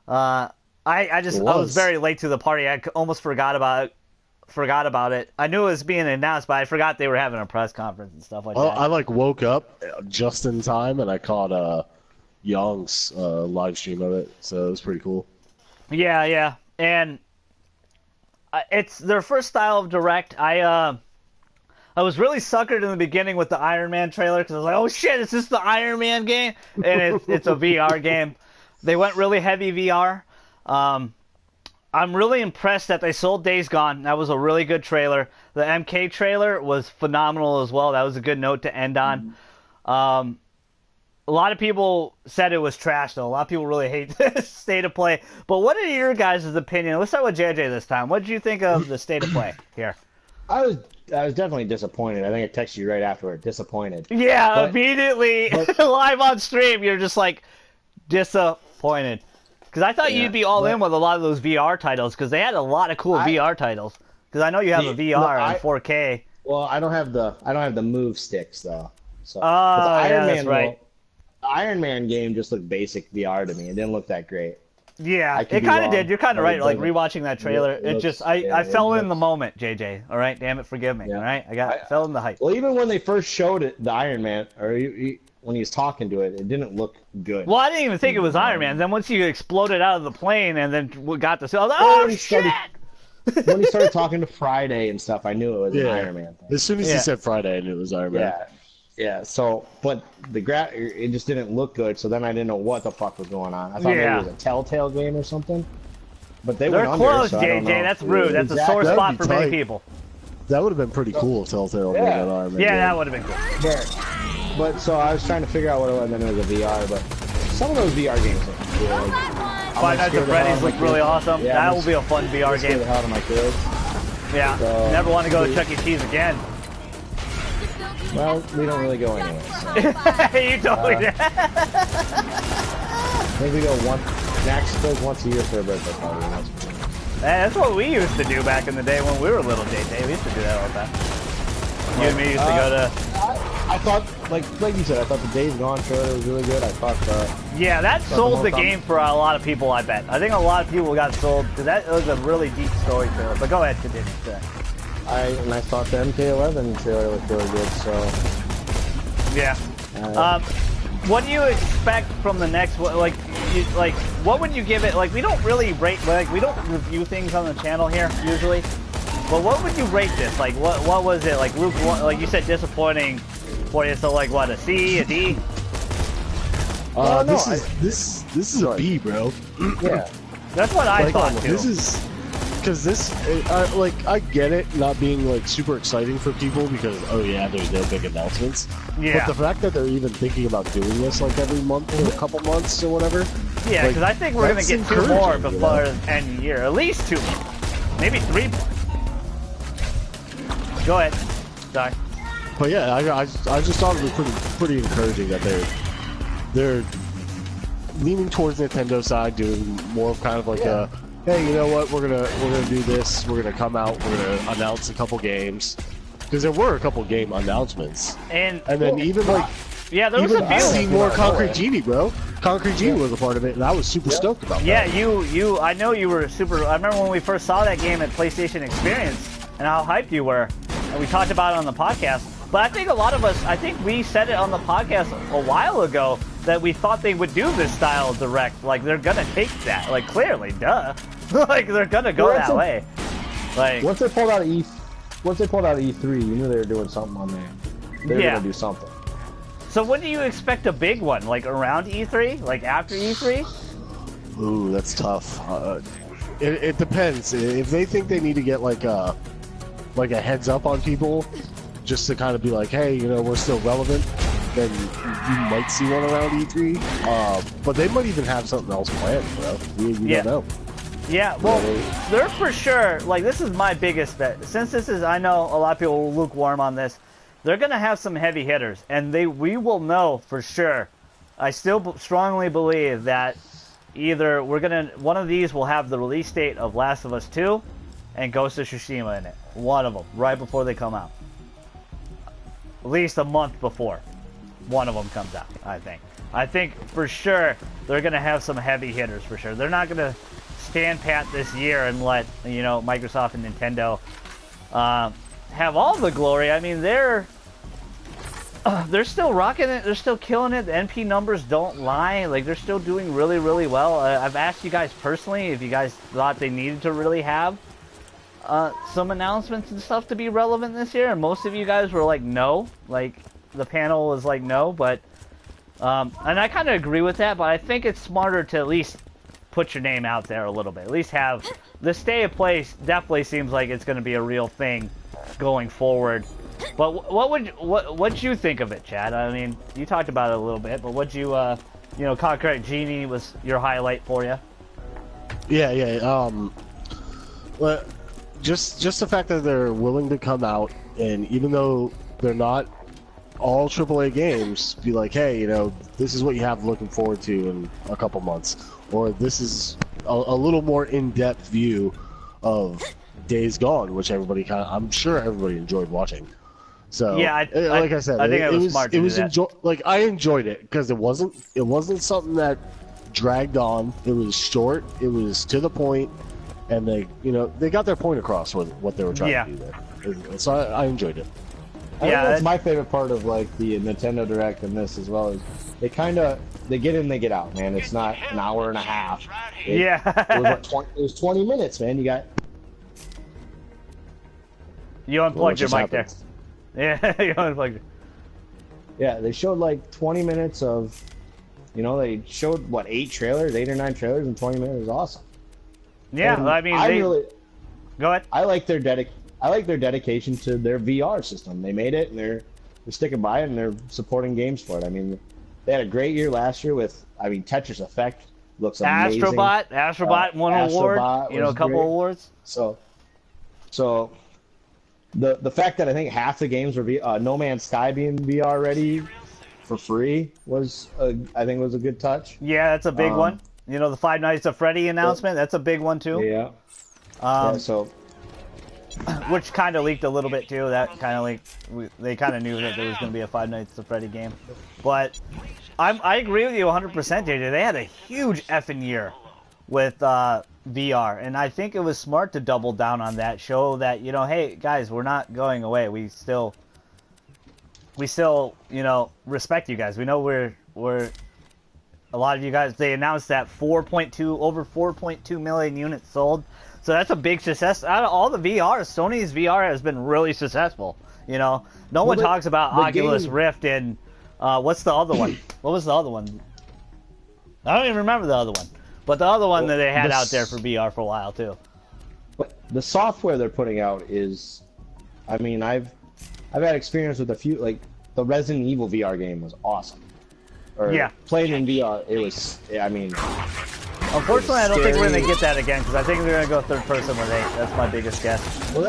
I was very late to the party. I almost forgot about it. I knew it was being announced, but I forgot they were having a press conference and stuff like that. I like woke up just in time and I caught Young's live stream of it, so it was pretty cool. Yeah, and it's their first style of Direct. I was really suckered in the beginning with the Iron Man trailer because I was like, oh shit, is this the Iron Man game? And it's a VR game. They went really heavy VR. I'm really impressed that they sold Days Gone. That was a really good trailer. The MK trailer was phenomenal as well. That was a good note to end on. A lot of people said it was trash, though. A lot of people really hate the State of Play. But what are your guys' opinion? Let's start with JJ this time. What did you think of the State of Play here? I was definitely disappointed. I think I texted you right afterward. Disappointed. Yeah, immediately live on stream, you're just like disappointed. Because I thought you'd be all in with a lot of those VR titles, because they had a lot of cool VR titles. Because I know you have a VR and 4K. Well, I don't have the move sticks though. So that's right. The Iron Man game just looked basic VR to me. It didn't look that great. Yeah, it kind of did. You're kind of right. Like rewatching that trailer, I fell in the moment, JJ. All right, damn it, forgive me. All right, I fell in the hype. Well, even when they first showed it, the Iron Man, or when he was talking to it, it didn't look good. Well, I didn't even think it was Iron Man. Then once you exploded out of the plane and then got the, I was like, oh shit! When he started talking to Friday and stuff, I knew it was an Iron Man thing. As soon as he said Friday, I knew it was Iron Man. Yeah. So, but it just didn't look good. So then I didn't know what the fuck was going on. I thought maybe it was a Telltale game or something. but they They're went under, closed, so I don't JJ. know. That's rude. That's a Exactly. sore That'd spot be for many tight. people. That would have been pretty cool if Telltale made Yeah. an Iron Man Yeah, game. that would have been cool. But so I was trying to figure out what it was, and then it was a VR. But some of those VR games look cool. Like, Five Nights at Freddy's look really awesome. Yeah, That will be a fun VR Scare game. the hell out of my kids. Yeah. So- Never want to go to Chuck E. Cheese again. Well, we don't really go anywhere. So. You totally did. Maybe we go once. Max goes once a year for a birthday party. And that's cool. That's what we used to do back in the day when we were little, JJ. We used to do that all the time. You and me used to go to... I thought, like you said, I thought the Days Gone trailer was really good. I thought, Yeah, that sold the Mortal game for a lot of people, I bet. I think a lot of people got sold because that was a really deep story trailer. But go ahead, continue. and I thought the MK11 trailer looked really good. So, Yeah. What do you expect from the next one? Like, what would you give it? Like, we don't really rate, like, we don't review things on the channel here usually. But what would you rate this? Like, what was it? Like, Luke, like you said, disappointing for you. So, like, what, a C, a D? no, This is a B, bro. yeah. That's what I thought too. This is because like I get it not being like super exciting for people because oh yeah, there's no big announcements. Yeah. But the fact that they're even thinking about doing this like every month or a couple months or whatever. Yeah, like, because I think we're gonna that's get 2 more encouraging, you before know? the end of the year. At least 2 more, maybe 3 more. Go ahead. Sorry. But yeah, I just thought it was pretty encouraging that they're leaning towards Nintendo side, doing more of kind of like a hey, you know what, we're gonna do this, we're gonna come out, we're gonna announce a couple games because there were a couple game announcements, And then even like yeah, there was even a few. seeing more Yeah. Concrete Genie, bro. Concrete Genie was a part of it, and I was super stoked about Yeah, that. you. I know you were super. I remember when we first saw that game at PlayStation Experience and how hyped you were, and we talked about it on the podcast. But I think a lot of us, I think we said it on the podcast a while ago that we thought they would do this style of direct. Like they're gonna take that. Like clearly, duh. Like they're gonna go that way. Like Once they pulled out of E3, you knew they were doing something on there. They were gonna do something. So when do you expect a big one? Like around E3? Like after E3? Ooh, that's tough. It depends. If they think they need to get like a heads up on people, just to kind of be like, hey, you know, we're still relevant, then you might see one around E3. But they might even have something else planned, bro. We don't know. Yeah, well, they're for sure, like, this is my biggest bet. Since this is, I know a lot of people are lukewarm on this, they're going to have some heavy hitters, and we will know for sure. I still strongly believe that either one of these will have the release date of Last of Us 2 and Ghost of Tsushima in it. One of them, right before they come out. At least a month before one of them comes out, I think. I think for sure they're going to have some heavy hitters for sure. They're not going to stand pat this year and let, you know, Microsoft and Nintendo have all the glory. I mean, they're still rocking it. They're still killing it. The NP numbers don't lie. Like, they're still doing really, really well. I've asked you guys personally if you guys thought they needed to really have some announcements and stuff to be relevant this year, and most of you guys were like, no. Like, the panel was like, no, but and I kind of agree with that, but I think it's smarter to at least put your name out there a little bit. At least have the stay of play. Definitely seems like it's going to be a real thing going forward. But what'd you think of it, Chad? I mean, you talked about it a little bit, but what'd you you know, Concrete Genie was your highlight for you. Yeah. But just the fact that they're willing to come out, and even though they're not all AAA games, be like, hey, you know, this is what you have looking forward to in a couple months, or this is a little more in-depth view of Days Gone, which I'm sure everybody enjoyed watching. So Yeah, like I said, I think it was smart to do that. like I enjoyed it because it wasn't something that dragged on. It was short. It was to the point, and they got their point across with what they were trying to do there. And so I enjoyed it. I think that's my favorite part of like the Nintendo Direct and this as well, is they get in, they get out, man. It's not an hour and a half. It was 20 minutes, man. You unplugged your mic there. Yeah, you unplugged it. Yeah, they showed like 20 minutes of, you know, they showed what, 8 or 9 trailers in 20 minutes. It was awesome. Yeah, And I mean, go ahead. I like their dedication to their VR system. They made it, and they're sticking by it, and they're supporting games for it. I mean, they had a great year last year with, I mean, Tetris Effect looks amazing. Astrobot won an award. You know, a couple awards. So the fact that I think half the games were No Man's Sky being VR ready for free was I think was a good touch. Yeah, that's a big one. You know, the Five Nights at Freddy announcement, that's a big one too. Yeah. So which kind of leaked a little bit too. That kind of leaked. They kind of knew that there was going to be a Five Nights at Freddy game. But I agree with you 100%, JJ. They had a huge effing year with VR, and I think it was smart to double down on that. Show that, you know, hey guys, we're not going away. We still, you know, respect you guys. We know we're a lot of you guys. They announced that over 4.2 million units sold. So that's a big success. Out of all the VR, Sony's VR has been really successful. You know, no one talks about Oculus Rift and what's the other one? What was the other one? I don't even remember the other one. But the other one that they had out there for VR for a while too. But the software they're putting out is, I mean, I've had experience with a few, like the Resident Evil VR game was awesome. Or yeah. Playing in VR, it was, I mean. Unfortunately, I don't think we're going to get that again, because I think they're going to go third person with 8. That's my biggest guess. Well,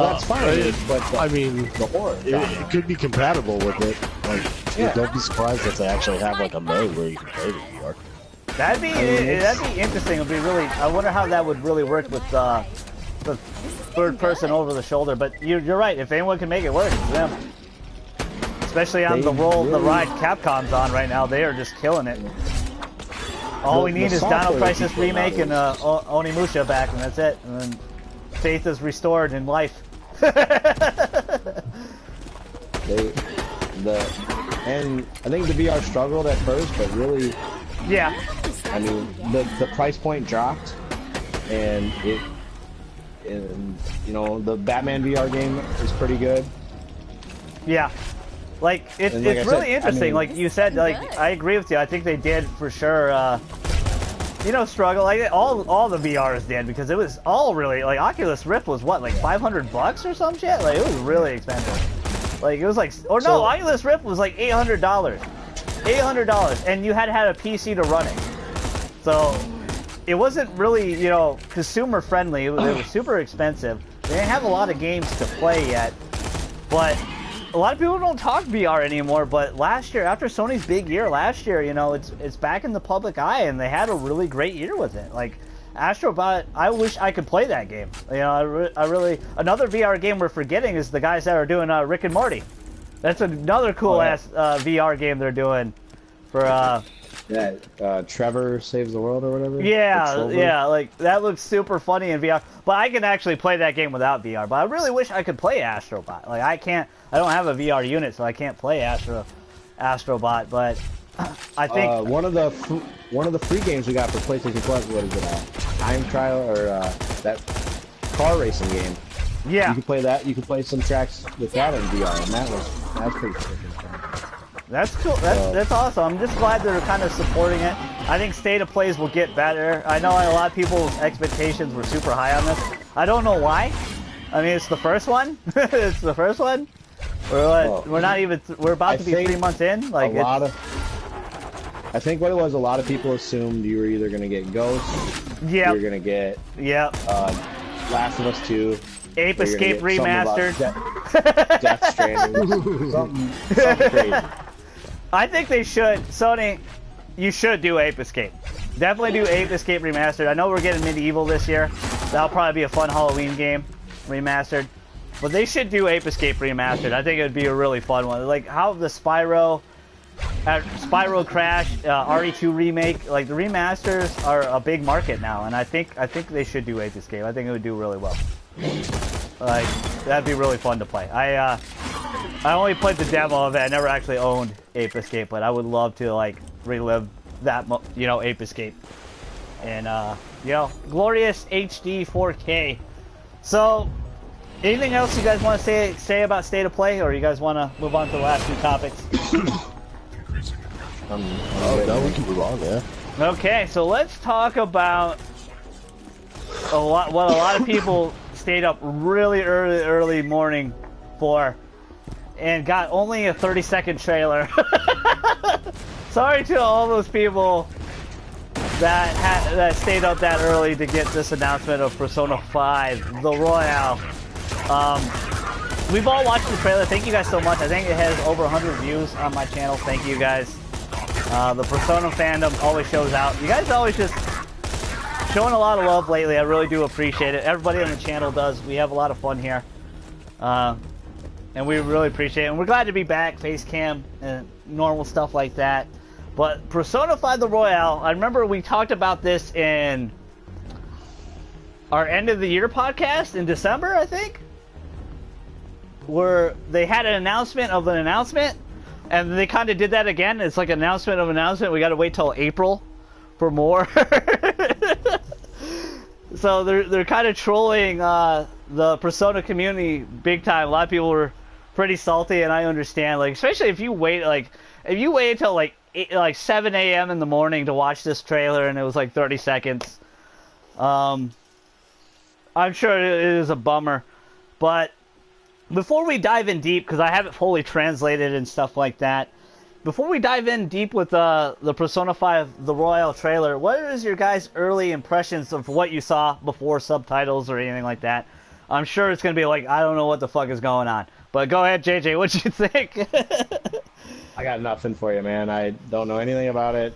that's fine. But I mean, the horror. It could be compatible with it. Like, don't be surprised if they actually have like a mode where you can play the VR. That'd be interesting. It'd be really. I wonder how that would really work with the third person over the shoulder. But you're right. If anyone can make it work, it's them. Especially on the ride Capcom's on right now. They are just killing it. All we need is Dino Crisis Remake and Onimusha back, and that's it. And then faith is restored in life. And I think the VR struggled at first, but really, yeah. I mean, the price point dropped, and you know, the Batman VR game is pretty good. Yeah. Like, it's really interesting. I mean, like you said, like, I agree with you. I think they did, for sure, you know, struggle. Like, all the VRs did, because it was all really, like, Oculus Rift was, what, like, $500 or some shit? Like, it was really expensive. Like, it was like, or no, Oculus Rift was like $800. $800, and you had to have a PC to run it. So, it wasn't really, you know, consumer friendly. It was super expensive. They didn't have a lot of games to play yet, but a lot of people don't talk VR anymore, but last year, after Sony's big year last year, you know, it's back in the public eye, and they had a really great year with it. Like, Astrobot, I wish I could play that game. You know, I really... Another VR game we're forgetting is the guys that are doing Rick and Morty. That's another cool-ass VR game they're doing for... Trevor Saves the World or whatever? Yeah, like, that looks super funny in VR. But I can actually play that game without VR. But I really wish I could play Astrobot. Like, I don't have a VR unit, so I can't play Astrobot, but I think... one of the free games we got for PlayStation Plus, what is it, Time Trial, or that car racing game. Yeah. You can play that, you can play some tracks with that in VR, and that's pretty cool. That's cool. That's awesome. I'm just glad they're kind of supporting it. I think State of Plays will get better. I know a lot of people's expectations were super high on this. I don't know why. I mean, it's the first one. It's the first one. We're not even. We're about to be 3 months in. Like I think what it was, a lot of people assumed you were either gonna get Ghost, yeah, you're gonna get Last of Us 2. Ape Escape Remastered. Death Stranding. something crazy. I think they should. Sony, you should do Ape Escape. Definitely do Ape Escape Remastered. I know we're getting Medieval this year. That'll probably be a fun Halloween game, remastered. But they should do Ape Escape Remastered. I think it would be a really fun one. Like how the Spyro Crash, RE2 remake, like the remasters are a big market now, and I think they should do Ape Escape. I think it would do really well. Like that'd be really fun to play. I only played the demo of it. I never actually owned Ape Escape, but I would love to like relive that, you know, Ape Escape, and you know, glorious HD 4K. So, anything else you guys want to say about State of Play, or you guys want to move on to the last two topics? No, we can move on, yeah. Okay, so let's talk about what a lot of people stayed up really early morning for, and got only a 30-second trailer. Sorry to all those people that stayed up that early to get this announcement of Persona 5, The Royale. We've all watched the trailer. Thank you guys so much. I think it has over 100 views on my channel. Thank you guys. The Persona fandom always shows out. You guys always just showing a lot of love lately. I really do appreciate it. Everybody on the channel does. We have a lot of fun here. And we really appreciate it. And we're glad to be back, face cam, and normal stuff like that. But Persona 5 The Royale, I remember we talked about this in our end of the year podcast in December, I think, where they had an announcement of an announcement, and they kind of did that again. It's like an announcement of an announcement. We got to wait till April for more. So they're kind of trolling the Persona community big time. A lot of people were pretty salty, and I understand. Like, especially if you wait until like 7 a.m. in the morning to watch this trailer, and it was like 30 seconds. I'm sure it is a bummer, but before we dive in deep, because I have it fully translated and stuff like that, before we dive in deep with the Persona 5 The Royale trailer, what is your guys' early impressions of what you saw before subtitles or anything like that? I'm sure it's going to be like, I don't know what the fuck is going on. But go ahead, JJ, what you think? I got nothing for you, man. I don't know anything about it.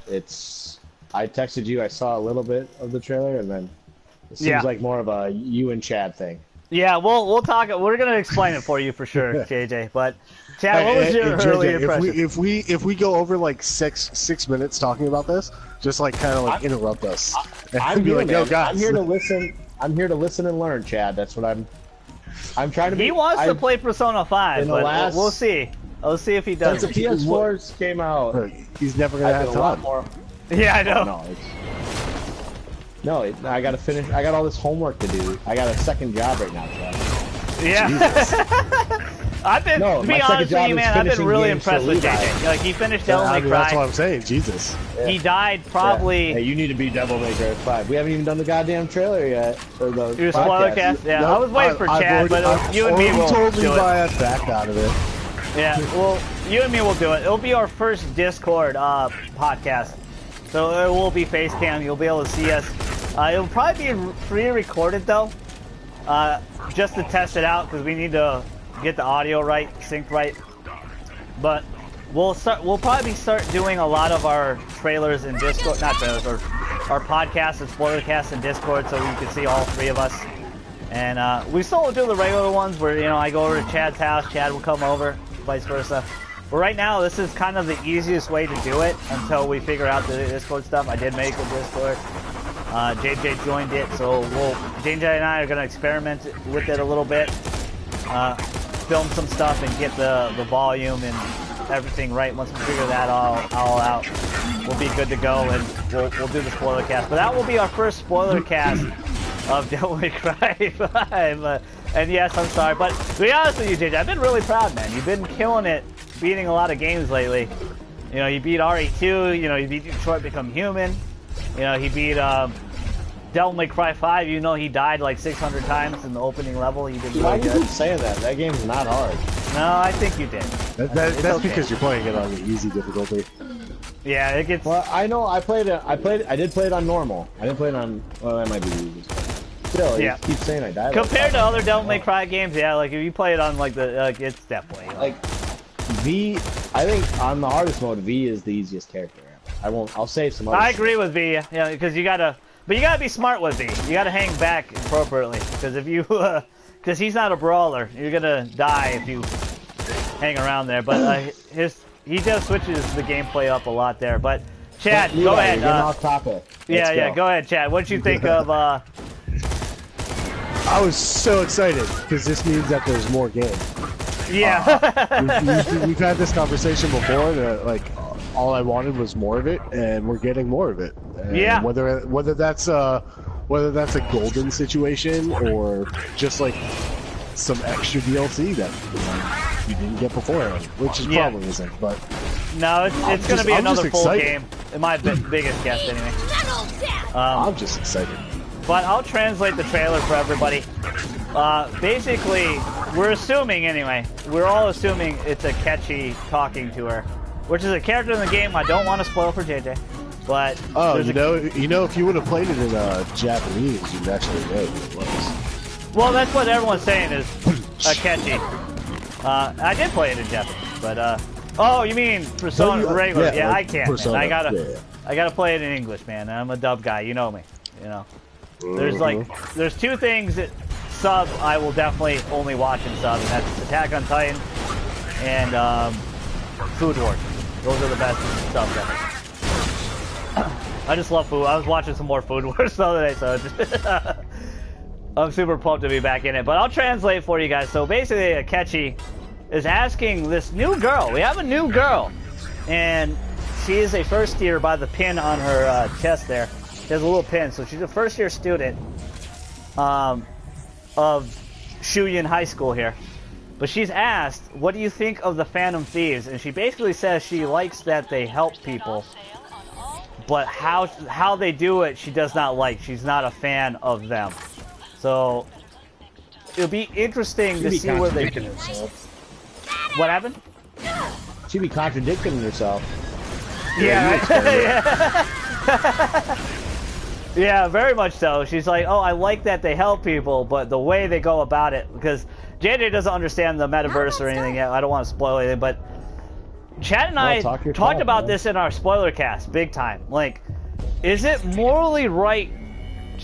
I texted you, I saw a little bit of the trailer, and then it seems like more of a you and Chad thing. Yeah, we'll talk. We're gonna explain it for you for sure, JJ. But Chad, what was your early impression? If we go over like six minutes talking about this, just like kind of like interrupt us. I'm be here, like, yo, guys. I'm here to listen. I'm here to listen and learn, Chad. That's what I'm trying to be. He wants to play Persona 5, but we'll see. We'll see if he does. Since the PS4s came out, he's never gonna have time. Yeah, I know. No, I gotta finish. I got all this homework to do. I got a second job right now, Chad. Yeah. I've been, to be honest with you, man, I've been really impressed with JJ. Like, he finished Devil May Cry. That's what I'm saying, Jesus. Yeah. He died probably... Yeah. Hey, you need to be Devil May Cry 5. We haven't even done the goddamn trailer yet. For the Your spoiler cast? Yeah, nope, I was waiting for Chad, but you and me will told do Levi it. back out of it. Yeah, well, you and me will do it. It'll be our first Discord podcast. So it will be face cam. You'll be able to see us. It'll probably be pre-recorded, though. Just to test it out, because we need to get the audio right, synced right. But we'll probably start doing a lot of our trailers in Discord, not trailers, or our podcasts and spoiler casts in Discord, so you can see all three of us. And we still will do the regular ones where, you know, I go over to Chad's house, Chad will come over, vice versa. But right now, this is kind of the easiest way to do it until we figure out the Discord stuff. I did make a Discord. JJ joined it, so JJ and I are going to experiment with it a little bit, film some stuff, and get the volume and everything right. Once we figure that all out, we'll be good to go, and we'll do the spoiler cast. But that will be our first spoiler cast of Devil May Cry 5. And yes, I'm sorry, but to be honest with you, JJ, I've been really proud, man. You've been killing it, beating a lot of games lately. You know, you beat RE2, you know, you beat Detroit Become Human. You know, he beat Devil May Cry 5. You know, he died like 600 times in the opening level. He did Why really do you good. keep saying that? That game's not hard. No, I think you did. That's okay. because you're playing it on the easy difficulty. Yeah, it gets... Well, I know I did play it on normal. I didn't play it on, well, that might be easy. Still, Yeah. you keep saying I died. Compared to other Devil May Cry games, yeah, like if you play it on like the, it's definitely... Like, V, I think on the hardest mode, V is the easiest character. I'll save some others. I agree with V, yeah, because you gotta... But you gotta be smart with V. You gotta hang back appropriately, because if you... Because he's not a brawler. You're gonna die if you hang around there. But he just switches the gameplay up a lot there. But Chad, Levi, go ahead. You're getting off topic. Yeah, go ahead, Chad. What did you think of? I was so excited because this means that there's more game. Yeah. We've had this conversation before, and like all I wanted was more of it, and we're getting more of it. And yeah. Whether that's a golden situation or just like some extra DLC that you didn't get beforehand, which is probably isn't. But no, it's going to be another full excited. game. My biggest guess, anyway. I'm just excited. but I'll translate the trailer for everybody. Basically, we're assuming anyway. We're all assuming it's Akechi talking to her, which is a character in the game I don't want to spoil for JJ. But you know, if you would have played it in Japanese, you'd actually know who it was. Well, that's what everyone's saying is Akechi. I did play it in Japanese, but oh, you mean Persona regular? Yeah, like I can't. Persona, I gotta play it in English, man. I'm a dub guy. You know me. You know. There's two things that sub I will definitely only watch in sub, and that's Attack on Titan and Food Wars. Those are the best subs ever. I just love food. I was watching some more Food Wars the other day, so I'm super pumped to be back in it. But I'll translate for you guys. So basically, Akechi is asking this new girl. We have a new girl, and she is a first year by the pin on her chest there. She has a little pin, so she's a first-year student of Shuyin High School here. But she's asked, what do you think of the Phantom Thieves? And she basically says she likes that they help people, but how they do it, she does not like. She's not a fan of them. So it'll be interesting to see where they... What happened? She'd be contradicting herself. Yeah, yeah. Yeah, very much so. She's like, oh, I like that they help people, but the way they go about it, because JJ doesn't understand the metaverse or anything yet. I don't want to spoil anything, but Chad and I talked about this in our spoiler cast, big time. Like, is it morally right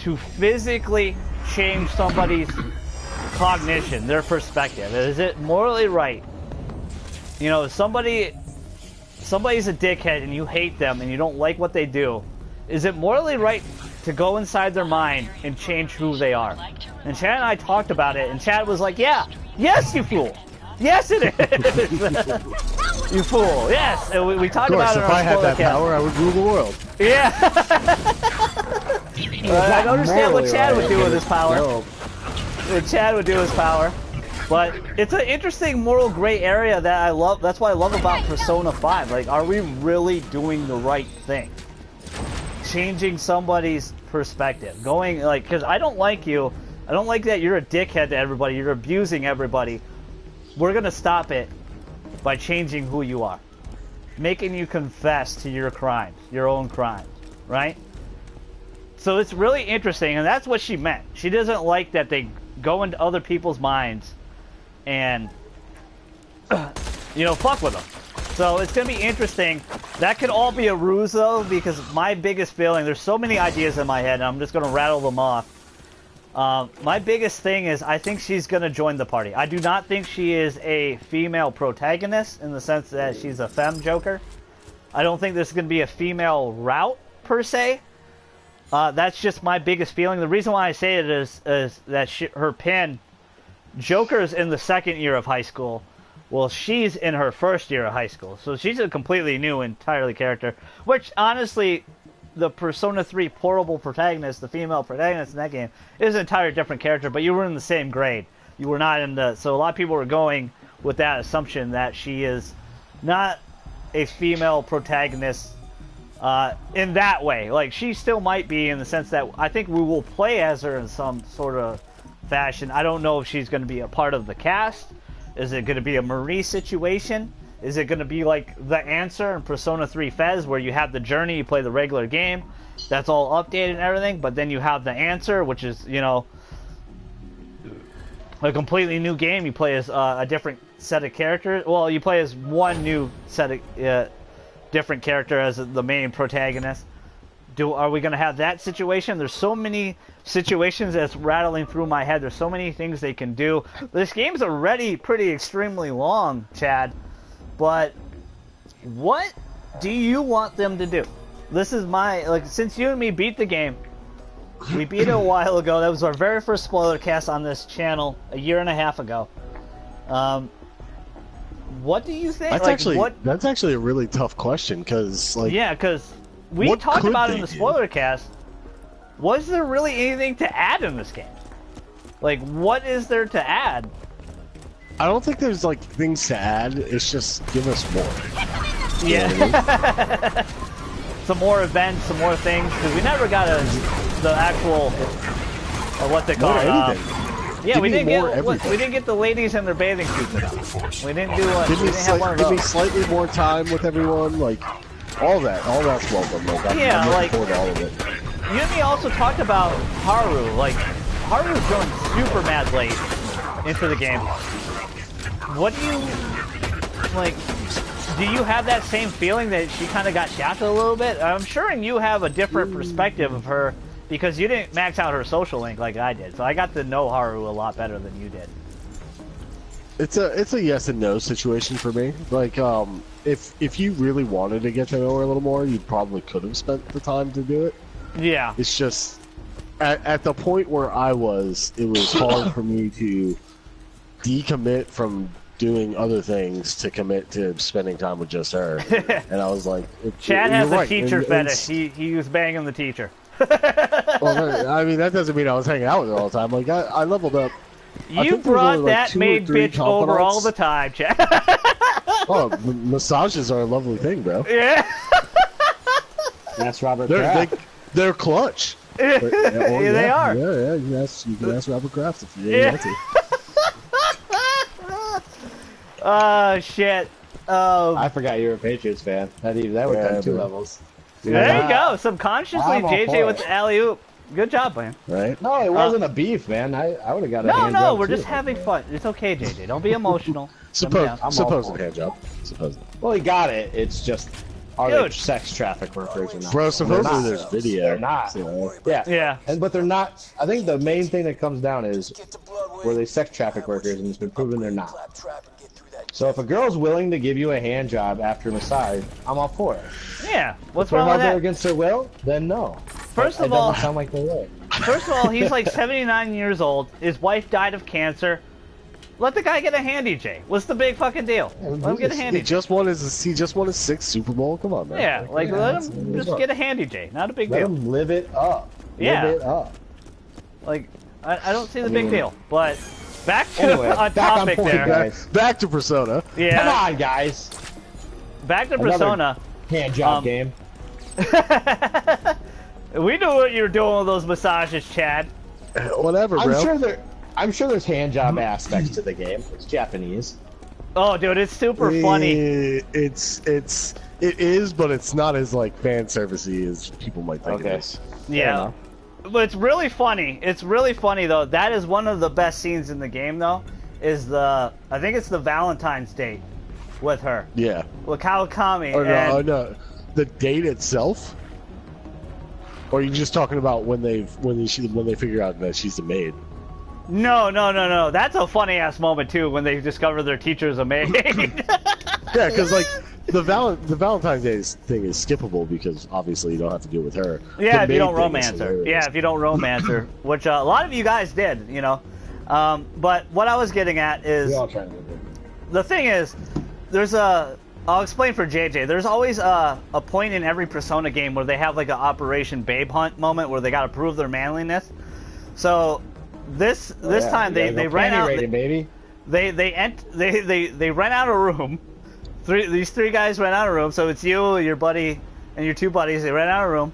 to physically change somebody's cognition, their perspective? Is it morally right? You know, somebody's a dickhead and you hate them and you don't like what they do. Is it morally right to go inside their mind and change who they are? And Chad and I talked about it, and Chad was like, yeah, yes, you fool. Yes, it is. You fool. Yes. And we talked about it in our if I had that cast. power, I would rule the world. Yeah. I don't understand what Chad would do with his power. No. What Chad would do with his power. But it's an interesting moral gray area that I love. That's what I love about Persona 5. Like, are we really doing the right thing? Changing somebody's perspective. Going, like, because I don't like you. I don't like that you're a dickhead to everybody. You're abusing everybody. We're going to stop it by changing who you are. Making you confess to your crimes. Your own crimes. Right? So it's really interesting, and that's what she meant. She doesn't like that they go into other people's minds and, you know, fuck with them. So it's going to be interesting. That could all be a ruse, though, because my biggest feeling, there's so many ideas in my head, and I'm just going to rattle them off. My biggest thing is I think she's going to join the party. I do not think she is a female protagonist in the sense that she's a femme Joker. I don't think there's going to be a female route, per se. That's just my biggest feeling. The reason why I say it is that her pin, Joker's in the second year of high school. Well, she's in her first year of high school. So she's a completely new, entirely character. Which, honestly, the Persona 3 portable protagonist, the female protagonist in that game, is an entirely different character. But you were in the same grade. You were not in the... So a lot of people were going with that assumption that she is not a female protagonist in that way. Like, she still might be, in the sense that I think we will play as her in some sort of fashion. I don't know if she's going to be a part of the cast. Is it going to be a Marie situation? Is it going to be like The Answer in Persona 3 Fez, where you have the journey, you play the regular game, that's all updated and everything, but then you have The Answer, which is, you know, a completely new game. You play as a different set of characters. Well, you play as one new set of different character as the main protagonist. Are we going to have that situation? There's so many situations that's rattling through my head. There's so many things they can do. This game's already pretty extremely long, Chad. But what do you want them to do? This is my... Like, since you and me beat the game, we beat it a while ago. That was our very first spoiler cast on this channel a year and a half ago. What do you think? That's actually a really tough question, because, like... Yeah, because... We talked about it in the spoiler cast. Was there really anything to add in this game? Like, what is there to add? I don't think there's, like, things to add. It's just give us more. Yeah. Some more events, some more things. Because we never got a the actual what they call More it. anything. Yeah, Give we me didn't more get everything. we didn't get the ladies in their bathing suits enough. We didn't do one. Give We me, didn't have one of give me those. slightly more time with everyone, like all that. All that's welcome. Like, Yeah, I'm looking like- forward to all of it. You and me also talked about Haru. Like, Haru's going super mad late into the game. What do you, like, do you have that same feeling that she kind of got shafted a little bit? I'm sure you have a different perspective of her because you didn't max out her social link like I did. So I got to know Haru a lot better than you did. It's a yes and no situation for me. Like, if you really wanted to get to know her a little more, you probably could have spent the time to do it. Yeah. It's just at the point where I was, it was hard for me to decommit from doing other things to commit to spending time with just her. And I was like, Chad has you're a right. teacher And fetish. He was banging the teacher. well, I mean, that doesn't mean I was hanging out with her all the time. Like, I leveled up. I You think there's brought only, like, that 2 or maid 3 bitch over all confidants. the time, Chad. Oh, massages are a lovely thing, bro. Yeah. That's Robert They're Kraft. they're clutch. Yeah, Yeah, they are. Yeah, you can ask Robert Kraft if you Yeah. want to. Oh shit. I forgot you were a Patriots fan. That would Yeah, come 2 bro. levels. There you Yeah. go. Subconsciously, I'm all JJ for with it. the alley oop. Good job, man. Right? No, it wasn't a beef, man. I would have got a No, hand no, job we're too. just having fun. It's okay, JJ. Don't be emotional. Supposed all supposed for it. hand job. Supposed. Well, he got it. It's just are they Dude. sex traffic workers or not? Bro, They're supposedly not. there's video. They're not. So, Yeah. Yeah. But they're not. I think the main thing that comes down is were they sex traffic workers, and it's been proven they're not. So if a girl's willing to give you a hand job after a massage, I'm all for it. Yeah. What's If they're wrong out with there that? against their will, then no. First It of all, doesn't sound like they will. first of all, he's like 79 years old. His wife died of cancer. Let the guy get a handy J. What's the big fucking deal? Let him get a handy he J. just won his 6th Super Bowl. Come on, man. Yeah, like let him that's- just get a handy J. Not a big Let deal. them live it up. Yeah. Live it up. Like I don't see the big mean- deal. But back to Anyway, on back on topic point, there. guys. Back to Persona. Yeah. Come on, guys. Back to Another- Persona. Hand job Um, game. We knew what you were doing with those massages, Chad. Whatever, bro. I'm sure there's hand job aspects to the game. It's Japanese. Oh, dude, it's super funny. It is, but it's not as like fan servicey as people might think Okay. it is. Yeah. enough. But it's really funny. It's really funny though. That is one of the best scenes in the game though. Is I think it's the Valentine's date with her. Yeah. With Kawakami. Or no, and no, the date itself. Or are you just talking about when they figure out that she's the maid? no. That's a funny ass moment too when they discover their teacher's a maid. Yeah, because like the Valentine's Day thing is skippable because obviously you don't have to deal with her. Yeah, The if you don't maid thing is romance her. hilarious. Yeah, if you don't romance her, which a lot of you guys did, you know. But what I was getting at is We all trying to do it. the thing is, I'll explain for JJ. There's always a point in every Persona game where they have like an Operation Babe Hunt moment where they got to prove their manliness. So this Yeah, time you they gotta go ran panty out. rating, baby. They ran out of room. These three guys ran out of room. So it's you, your buddy, and your 2 buddies. They ran out of room.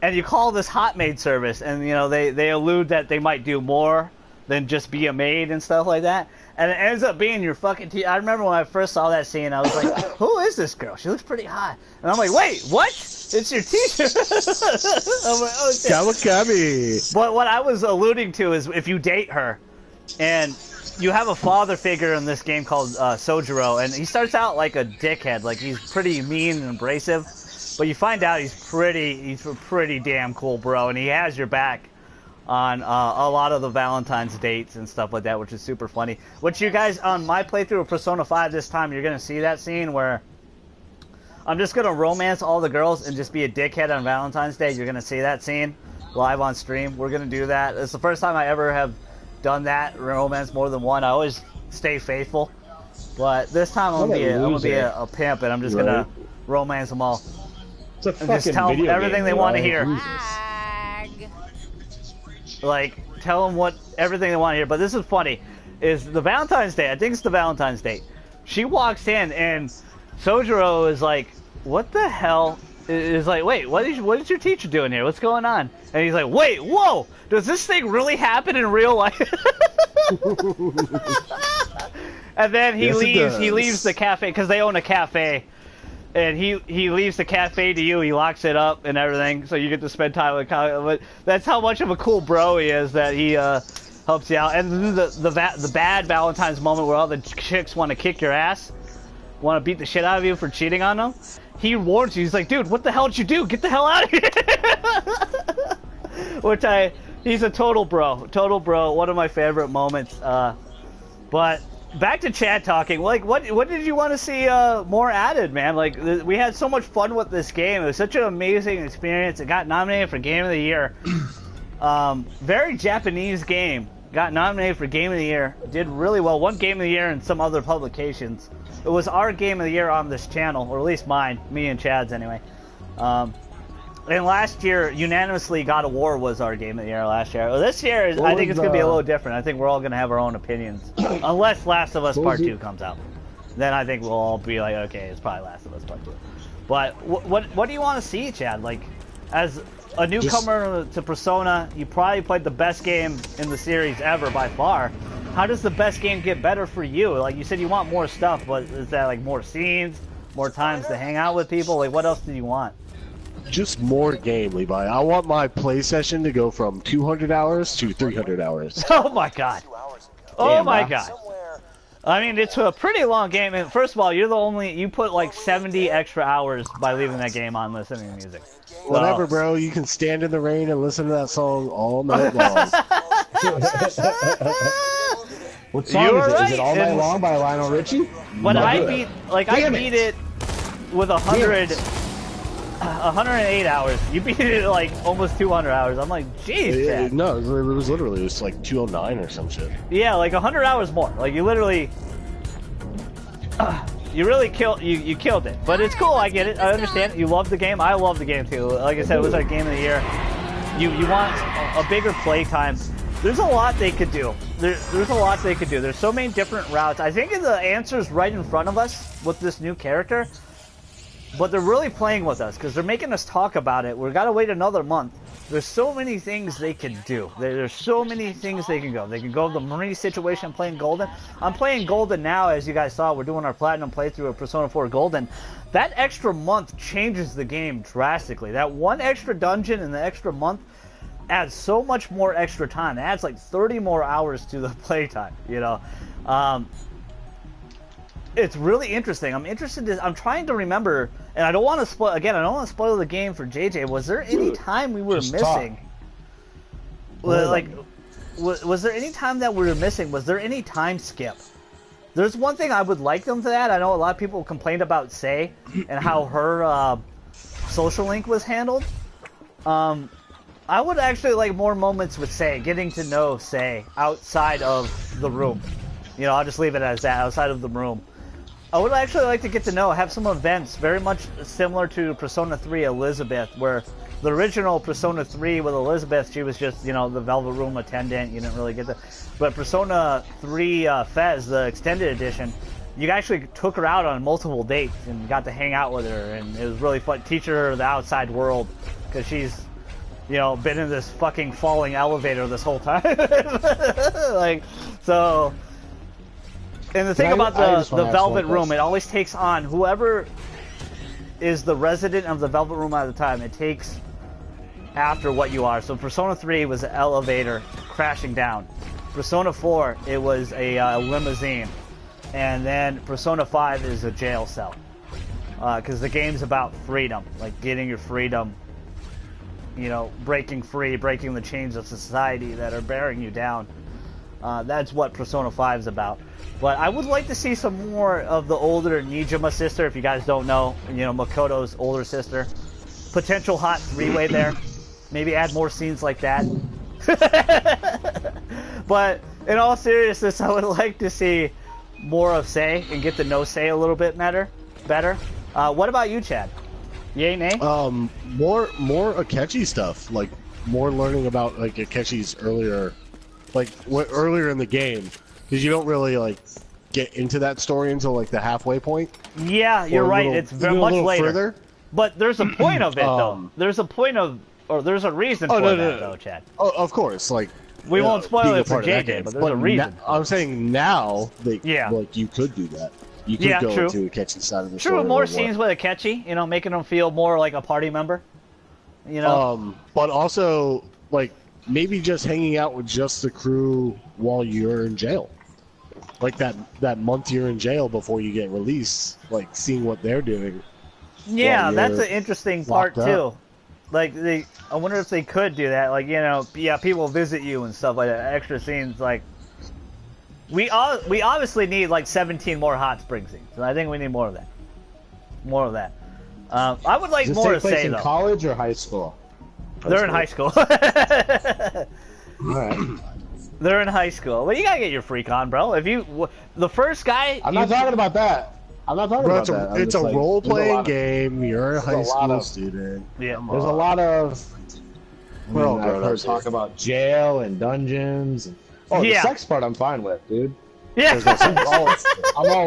And you call this hot maid service, and you know they allude that they might do more than just be a maid and stuff like that. And it ends up being your fucking I remember when I first saw that scene, I was like, "Who is this girl? She looks pretty hot." And I'm like, "Wait, what? It's your teacher." I'm like, "Oh shit." Kawakami. But what I was alluding to is if you date her, and you have a father figure in this game called Sojiro, and he starts out like a dickhead, like he's pretty mean and abrasive, but you find out he's a pretty damn cool bro, and he has your back on a lot of the Valentine's dates and stuff like that, which is super funny. Which you guys, on my playthrough of Persona 5 this time, you're going to see that scene where I'm just going to romance all the girls and just be a dickhead on Valentine's Day. You're going to see that scene live on stream. We're going to do that. It's the first time I ever have done that, romance more than one. I always stay faithful. But this time I'm going to be a pimp, and I'm just going to romance them all. It's a And fucking just tell them video everything game, they bro. want to hear. Lag. Like, tell them everything they want to hear. But this is funny. Is the Valentine's Day, I think it's the Valentine's Day. She walks in, and Sojiro is like, what the hell is like, wait, what is your teacher doing here? What's going on? And he's like, wait, whoa, does this thing really happen in real life? And then he leaves the cafe because they own a cafe, and he leaves the cafe to you. He locks it up and everything, so you get to spend time with Kyle. But that's how much of a cool bro he is, that he helps you out. And then the bad Valentine's moment where all the chicks want to kick your ass, want to beat the shit out of you for cheating on them. He warns you. He's like, dude, what the hell did you do? Get the hell out of here! He's a total bro. Total bro. One of my favorite moments. But back to Chad talking. Like, what did you want to see more added, man? Like, we had so much fun with this game. It was such an amazing experience. It got nominated for Game of the Year. Very Japanese game. Got nominated for Game of the Year. Did really well. Won Game of the Year in some other publications. It was our Game of the Year on this channel, or at least mine. Me and Chad's anyway. And last year, unanimously, God of War was our Game of the Year last year. Well, this year, I think it's going to be a little different. I think we're all going to have our own opinions. Unless Last of Us Part 2 comes out. Then I think we'll all be like, okay, it's probably Last of Us Part 2. But what do you want to see, Chad? Like, as a newcomer to Persona, you probably played the best game in the series ever by far. How does the best game get better for you? Like, you said you want more stuff, but is that like more scenes, more times to hang out with people? Like, what else do you want? Just more game, Levi. I want my play session to go from 200 hours to 300 hours. Oh my god. Oh my god. I mean, it's a pretty long game, and first of all, you put like 70 extra hours by leaving that game on listening to music. Whatever, bro. You can stand in the rain and listen to that song all night long. What song is it? Is it All Night Long by Lionel Richie? But I beat it with 108 hours. You beat it like almost 200 hours. I'm like, jeez. No, it was literally just like 209 or some shit. Yeah, like 100 hours more. Like you literally, you really killed it. But it's cool. I get it. I understand. You love the game. I love the game too. Like I said, it was our Game of the Year. You want a bigger play time. There's a lot they could do. There's a lot they could do. There's so many different routes. I think the answer's right in front of us with this new character. But they're really playing with us because they're making us talk about it. We've got to wait another month. There's so many things they can do. There's so many things they can go. They can go the Marie situation, playing Golden. I'm playing Golden now, as you guys saw. We're doing our Platinum playthrough of Persona 4 Golden. That extra month changes the game drastically. That one extra dungeon in the extra month adds so much more extra time. It adds like 30 more hours to the playtime, you know. It's really interesting. I'm trying to remember, and I don't want to spoil. Again, I don't want to spoil the game for JJ. Was there any time we were missing? Was there any time that we were missing? Was there any time skip? There's one thing I would like them to add. I know a lot of people complained about Sei and how her social link was handled. I would actually like more moments with Sei, getting to know Sei outside of the room. You know, I'll just leave it as that, outside of the room. I would actually like to get to know, have some events very much similar to Persona 3 Elizabeth, where the original Persona 3 with Elizabeth, she was just, you know, the Velvet Room attendant. You didn't really get the... But Persona 3 Fez, the extended edition, you actually took her out on multiple dates and got to hang out with her, and it was really fun. Teach her the outside world, because she's, you know, been in this fucking falling elevator this whole time. Like, so... And the thing about the Velvet Room, it always takes on whoever is the resident of the Velvet Room at the time. It takes after what you are. So Persona 3 was an elevator crashing down. Persona 4, it was a limousine. And then Persona 5 is a jail cell. Because the game's about freedom, like getting your freedom, you know, breaking free, breaking the chains of society that are bearing you down. That's what Persona 5 is about. But I would like to see some more of the older Nijima sister, if you guys don't know, you know, Makoto's older sister. Potential hot three-way there. Maybe add more scenes like that. But in all seriousness, I would like to see more of Sei and get to know Sei a little bit better. What about you, Chad? Yay, nay? More Akechi stuff, like more learning about like Akechi's earlier in the game, because you don't really like get into that story until like the halfway point. Yeah, you're right. It's very much later. Further. But there's a point of it, though. There's a point of, or there's a reason for that, though, Chad. Oh, of course, like we won't spoil being a it for part of that JJ, game. but there's a reason. I'm saying now, like you could do that. You could go true. into a Akechi side of the True, story. more scenes with Akechi, you know, making him feel more like a party member. You know. But also like maybe just hanging out with just the crew while you're in jail. Like that month you're in jail before you get released, like seeing what they're doing. Yeah, that's an interesting part too. up. Like I wonder if they could do that. Like, you know, yeah, people visit you and stuff like that. Extra scenes, like we obviously need like 17 more Hot Spring scenes. And I think we need more of that. More of that. I would like Does more to this take place say in though. college or high school? They're in high school. All right. They're in high school. Well, you gotta get your freak on, bro. If you the first guy, I'm not talking about that. I'm not talking about that. It's a role-playing game. You're a high school student. Yeah. There's a lot of. We're all I've grown heard ups talk here. about jail and dungeons. Oh, Yeah. the sex part I'm fine with, dude. Yeah. I'm all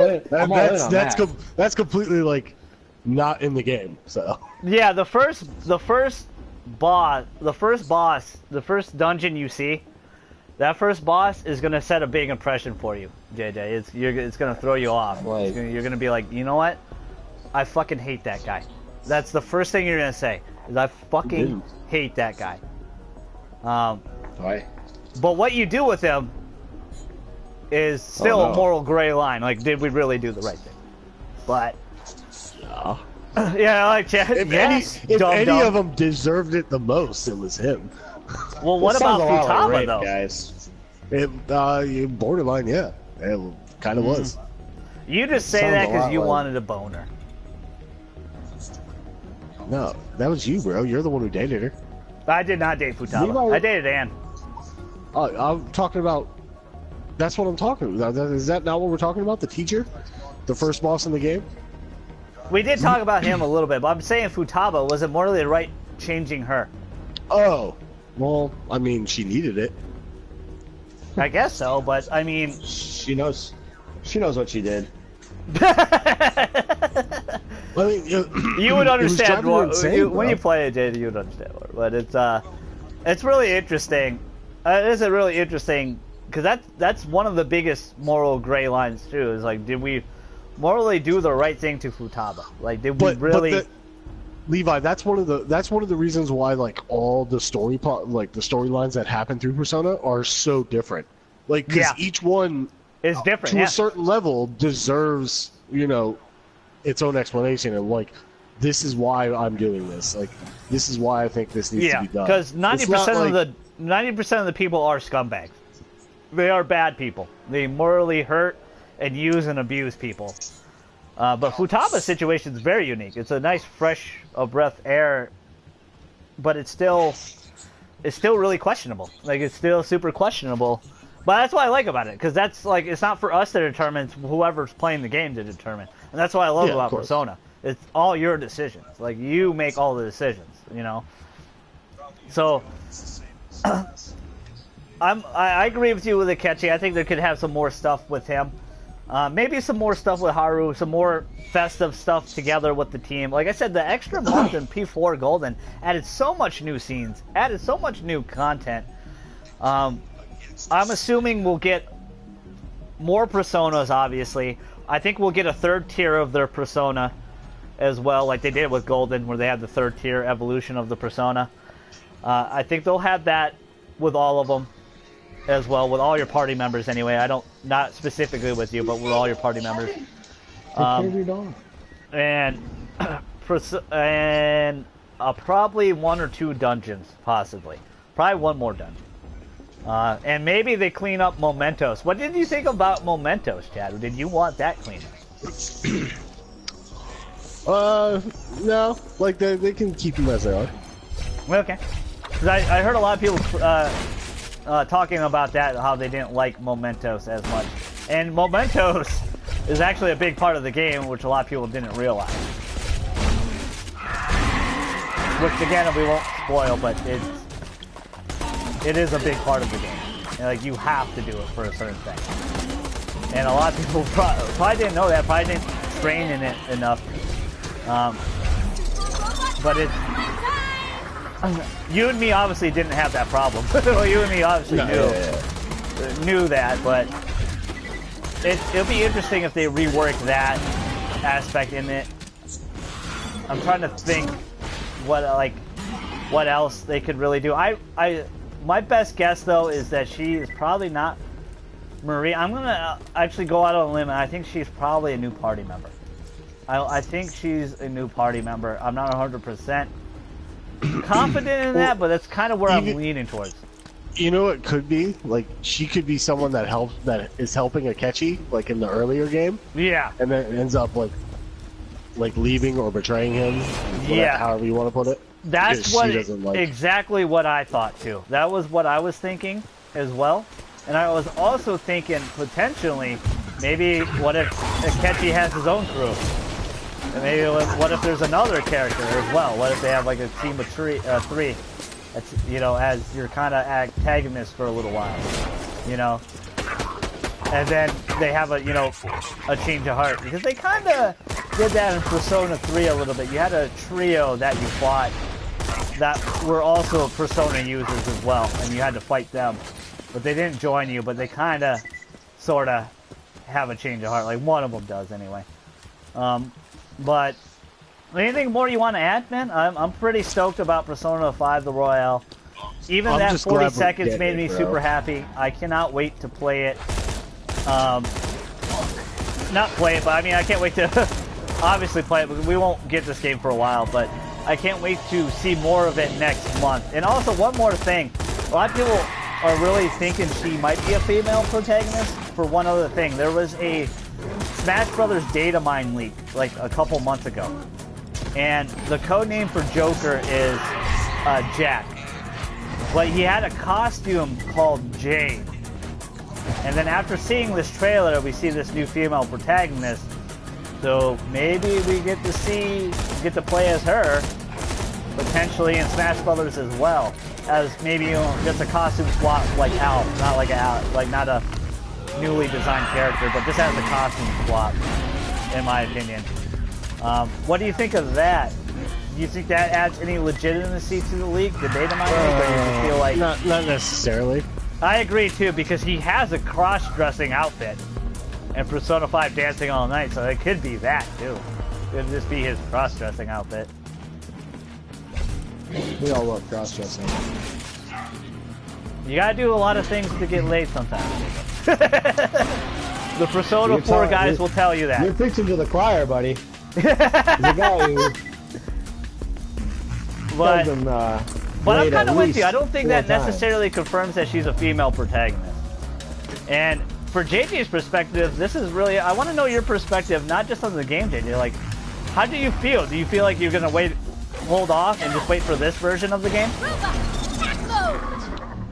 in. I'm all in on that. That's completely like not in the game. So Yeah, the first dungeon you see, that first boss is gonna set a big impression for you, JJ. It's gonna throw you off. Like- You're gonna be like, you know what? I fucking hate that guy. That's the first thing you're gonna say. Is I fucking Dude. hate that guy. Right. But what you do with him is still Oh, no. a moral gray line. Like, did we really do the right thing? But yeah, like Chad. if Yes, any dumb. of them deserved it the most, it was him. Well, what This about sounds a lot like Futaba rape, though? guys? Borderline, yeah, it kind of was. You just say Sounds that a because lot you like- wanted a boner. No, that was you, bro. You're the one who dated her. I did not date Futaba. Levi- I dated Anne. I'm talking about. That's what I'm talking about. Is that not what we're talking about? The teacher, the first boss in the game. We did talk about him a little bit, but I'm saying Futaba, was it morally right changing her? Oh, well, I mean, she needed it. I guess so, but I mean, She knows what she did. I mean, you would it was understand driving her more insane, when bro. you play it, JD. You would understand more. But it's really interesting. It is a really interesting because that's one of the biggest moral gray lines too. Is like, did we morally do the right thing to Futaba? Like, did we really? Levi, that's one of the reasons why like all the storylines that happen through Persona are so different. Like, because Yeah. each one It's different. to Yeah. a certain level deserves, its own explanation, and like, this is why I'm doing this. Like, this is why I think this needs to be done. because It's not 90% of the people are scumbags. They are bad people. They morally hurt and use and abuse people. But Futaba's situation is very unique. It's a nice fresh breath air, but it's still really questionable. Like, it's still super questionable. But that's what I like about it, because that's like, it's not for us to determine, it's whoever's playing the game to determine. And that's what I love Yeah, of about course. Persona. It's all your decisions. Like, you make all the decisions, So, I agree with you with Akechi. I think they could have some more stuff with him. Maybe some more stuff with Haru, some more festive stuff together with the team. Like I said, the extra month in P4 Golden added so much new scenes, added so much new content. I'm assuming we'll get more Personas, obviously. I think we'll get a third tier of their Persona as well, like they did with Golden, where they had the third tier evolution of the Persona. I think they'll have that with all of them as well, with all your party members anyway. Not specifically with you, but with all your party members. And probably one or two dungeons, possibly. Probably one more dungeon. And maybe they clean up Mementos. What did you think about Mementos, Chad? Did you want that cleaned up? No, like they can keep them as they are. Okay. 'Cause I heard a lot of people talking about that, how they didn't like Mementos as much. And Mementos is actually a big part of the game, which a lot of people didn't realize. Which, again, we won't spoil, but it is a big part of the game. And, like, you have to do it for a certain thing. And a lot of people probably didn't know that, probably didn't train in it enough. but it's you and me obviously didn't have that problem. Well, you and me obviously knew that, but it'll be interesting if they rework that aspect in it. I'm trying to think what else they could really do. My best guess though is that she is probably not Marie. I'm gonna actually go out on a limb, and I think she's probably a new party member. I think she's a new party member. I'm not 100% confident in that, but that's kind of where I'm leaning towards. You know, it could be like she could be someone that is helping Akechi, like in the earlier game. Yeah. And then ends up like leaving or betraying him. Yeah. However you want to put it. That's exactly what I thought too. That was what I was thinking as well. And I was also thinking potentially, maybe what if Akechi has his own crew? And maybe what if there's another character as well? What if they have like a team of three? That's, you know, as your kind of antagonist for a little while, you know, and then they have a change of heart, because they kind of did that in Persona 3 a little bit. You had a trio that you fought that were also Persona users as well, and you had to fight them, but they didn't join you, but they kind of sort of have a change of heart, like one of them does anyway. But anything more you want to add, man? I'm pretty stoked about Persona 5 The Royale. Even that 40 seconds made me super happy. I cannot wait to play it. Not play it, but I mean, I can't wait to obviously play it, because we won't get this game for a while, but I can't wait to see more of it next month. And also, one more thing. A lot of people are really thinking she might be a female protagonist for one other thing. There was a Smash Brothers data mine leak like a couple months ago. And the code name for Joker is Jack. But he had a costume called Jade. And then after seeing this trailer, we see this new female protagonist. So maybe we get to play as her, potentially in Smash Brothers as well. As maybe, you know, just a costume swap like Alf, not like not a newly designed character, but just as a costume swap, in my opinion. What do you think of that? Do you think that adds any legitimacy to the league, the data mining league, or do you just feel like... Not necessarily. I agree too, because he has a cross-dressing outfit and Persona 5 Dancing All Night, so it could be that too. It could just be his cross-dressing outfit. We all love cross-dressing. You gotta do a lot of things to get laid sometimes. The Persona 4 guys will tell you that. You're preaching to the choir, buddy. There's a guy who but I'm kind of with you. I don't think that times. necessarily confirms that she's a female protagonist. And for JJ's perspective, this is really... I want to know your perspective, not just on the game, JJ. Like, how do you feel? Do you feel like you're going to hold off and just wait for this version of the game?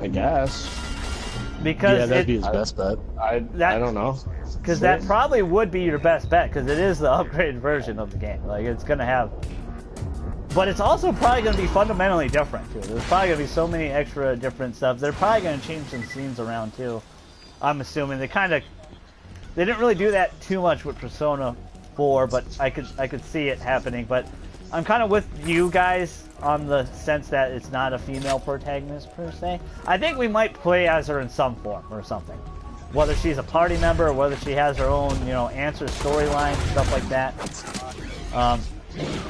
I guess. Because yeah, that'd be his best bet. I don't know. Because that probably would be your best bet, because it is the upgraded version of the game. Like, it's going to have... But it's also probably going to be fundamentally different, too. There's probably going to be so many extra different stuff. They're probably going to change some scenes around, too. I'm assuming. They didn't really do that too much with Persona 4, but I could see it happening. But I'm kind of with you guys on the sense that it's not a female protagonist, per se. I think we might play as her in some form or something. Whether she's a party member or whether she has her own, you know, answer storyline, stuff like that.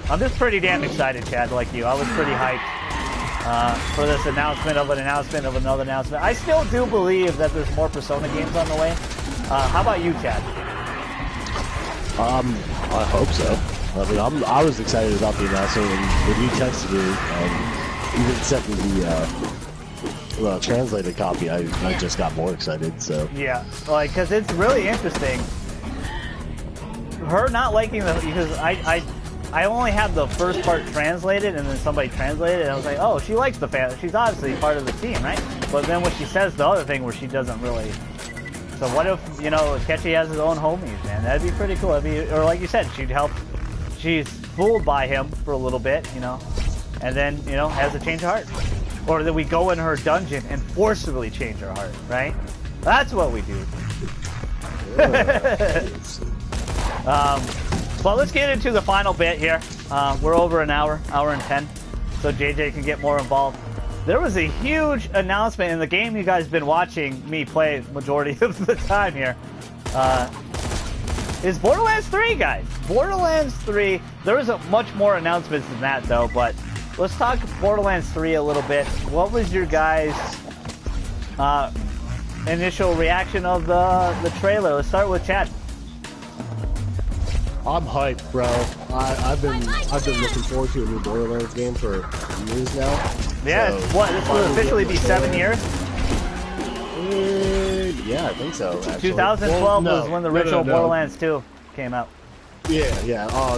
I'm just pretty damn excited, Chad, like you. I was pretty hyped for this announcement of another announcement. I still do believe that there's more Persona games on the way. How about you, Chad? I hope so. I mean, I was excited about the announcement when you texted me, even sent me the translated copy. I just got more excited. So yeah, like, because it's really interesting. Her not liking because I only had the first part translated, and then somebody translated it, and I was like, oh, she likes the fan. She's obviously part of the team, right? But then when she says the other thing where she doesn't really... So what if, you know, Akechi has his own homies, man? That'd be pretty cool. Or like you said, she'd help... She's fooled by him for a little bit, you know, and then, you know, has a change of heart. Or that we go in her dungeon and forcibly change her heart, right? That's what we do. But let's get into the final bit here. We're over an hour and 10, so JJ can get more involved. There was a huge announcement in the game you guys have been watching me play majority of the time here. Is Borderlands 3, guys. Borderlands 3, there isn't much more announcements than that, though, but let's talk Borderlands 3 a little bit. What was your guys' initial reaction of the trailer? Let's start with Chad. I'm hyped, bro. I've been looking forward to a new Borderlands game for years now. Yeah, So, what? This will officially be 7 years? Yeah, I think so. Actually. 2012 was when the original no. Borderlands 2 came out. Yeah.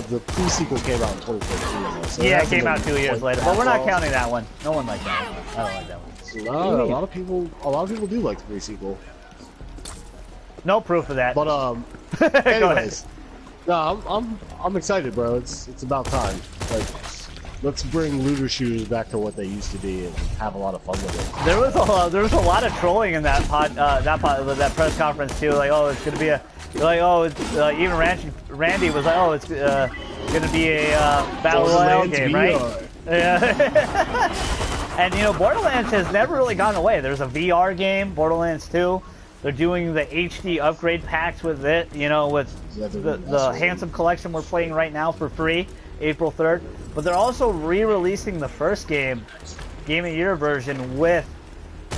The pre-sequel came out in 2014. So Yeah, it came out 2 years later, but we're not counting that one. No one liked that one. I don't like that one. No, a lot of people do like the pre-sequel. No proof of that. But Go ahead. anyways, no, I'm excited, bro. It's about time. Like, let's bring looter shooters back to what they used to be and have a lot of fun with it. There was a lot of trolling in that press conference too. Like, oh, it's gonna be even Randy was like, oh, it's gonna be a battle royale game, right? Yeah. And you know, Borderlands has never really gone away. There's a VR game, Borderlands 2. They're doing the HD upgrade packs with it, you know, with the Handsome Collection we're playing right now for free, April 3rd. But they're also re-releasing the first Game of the Year version with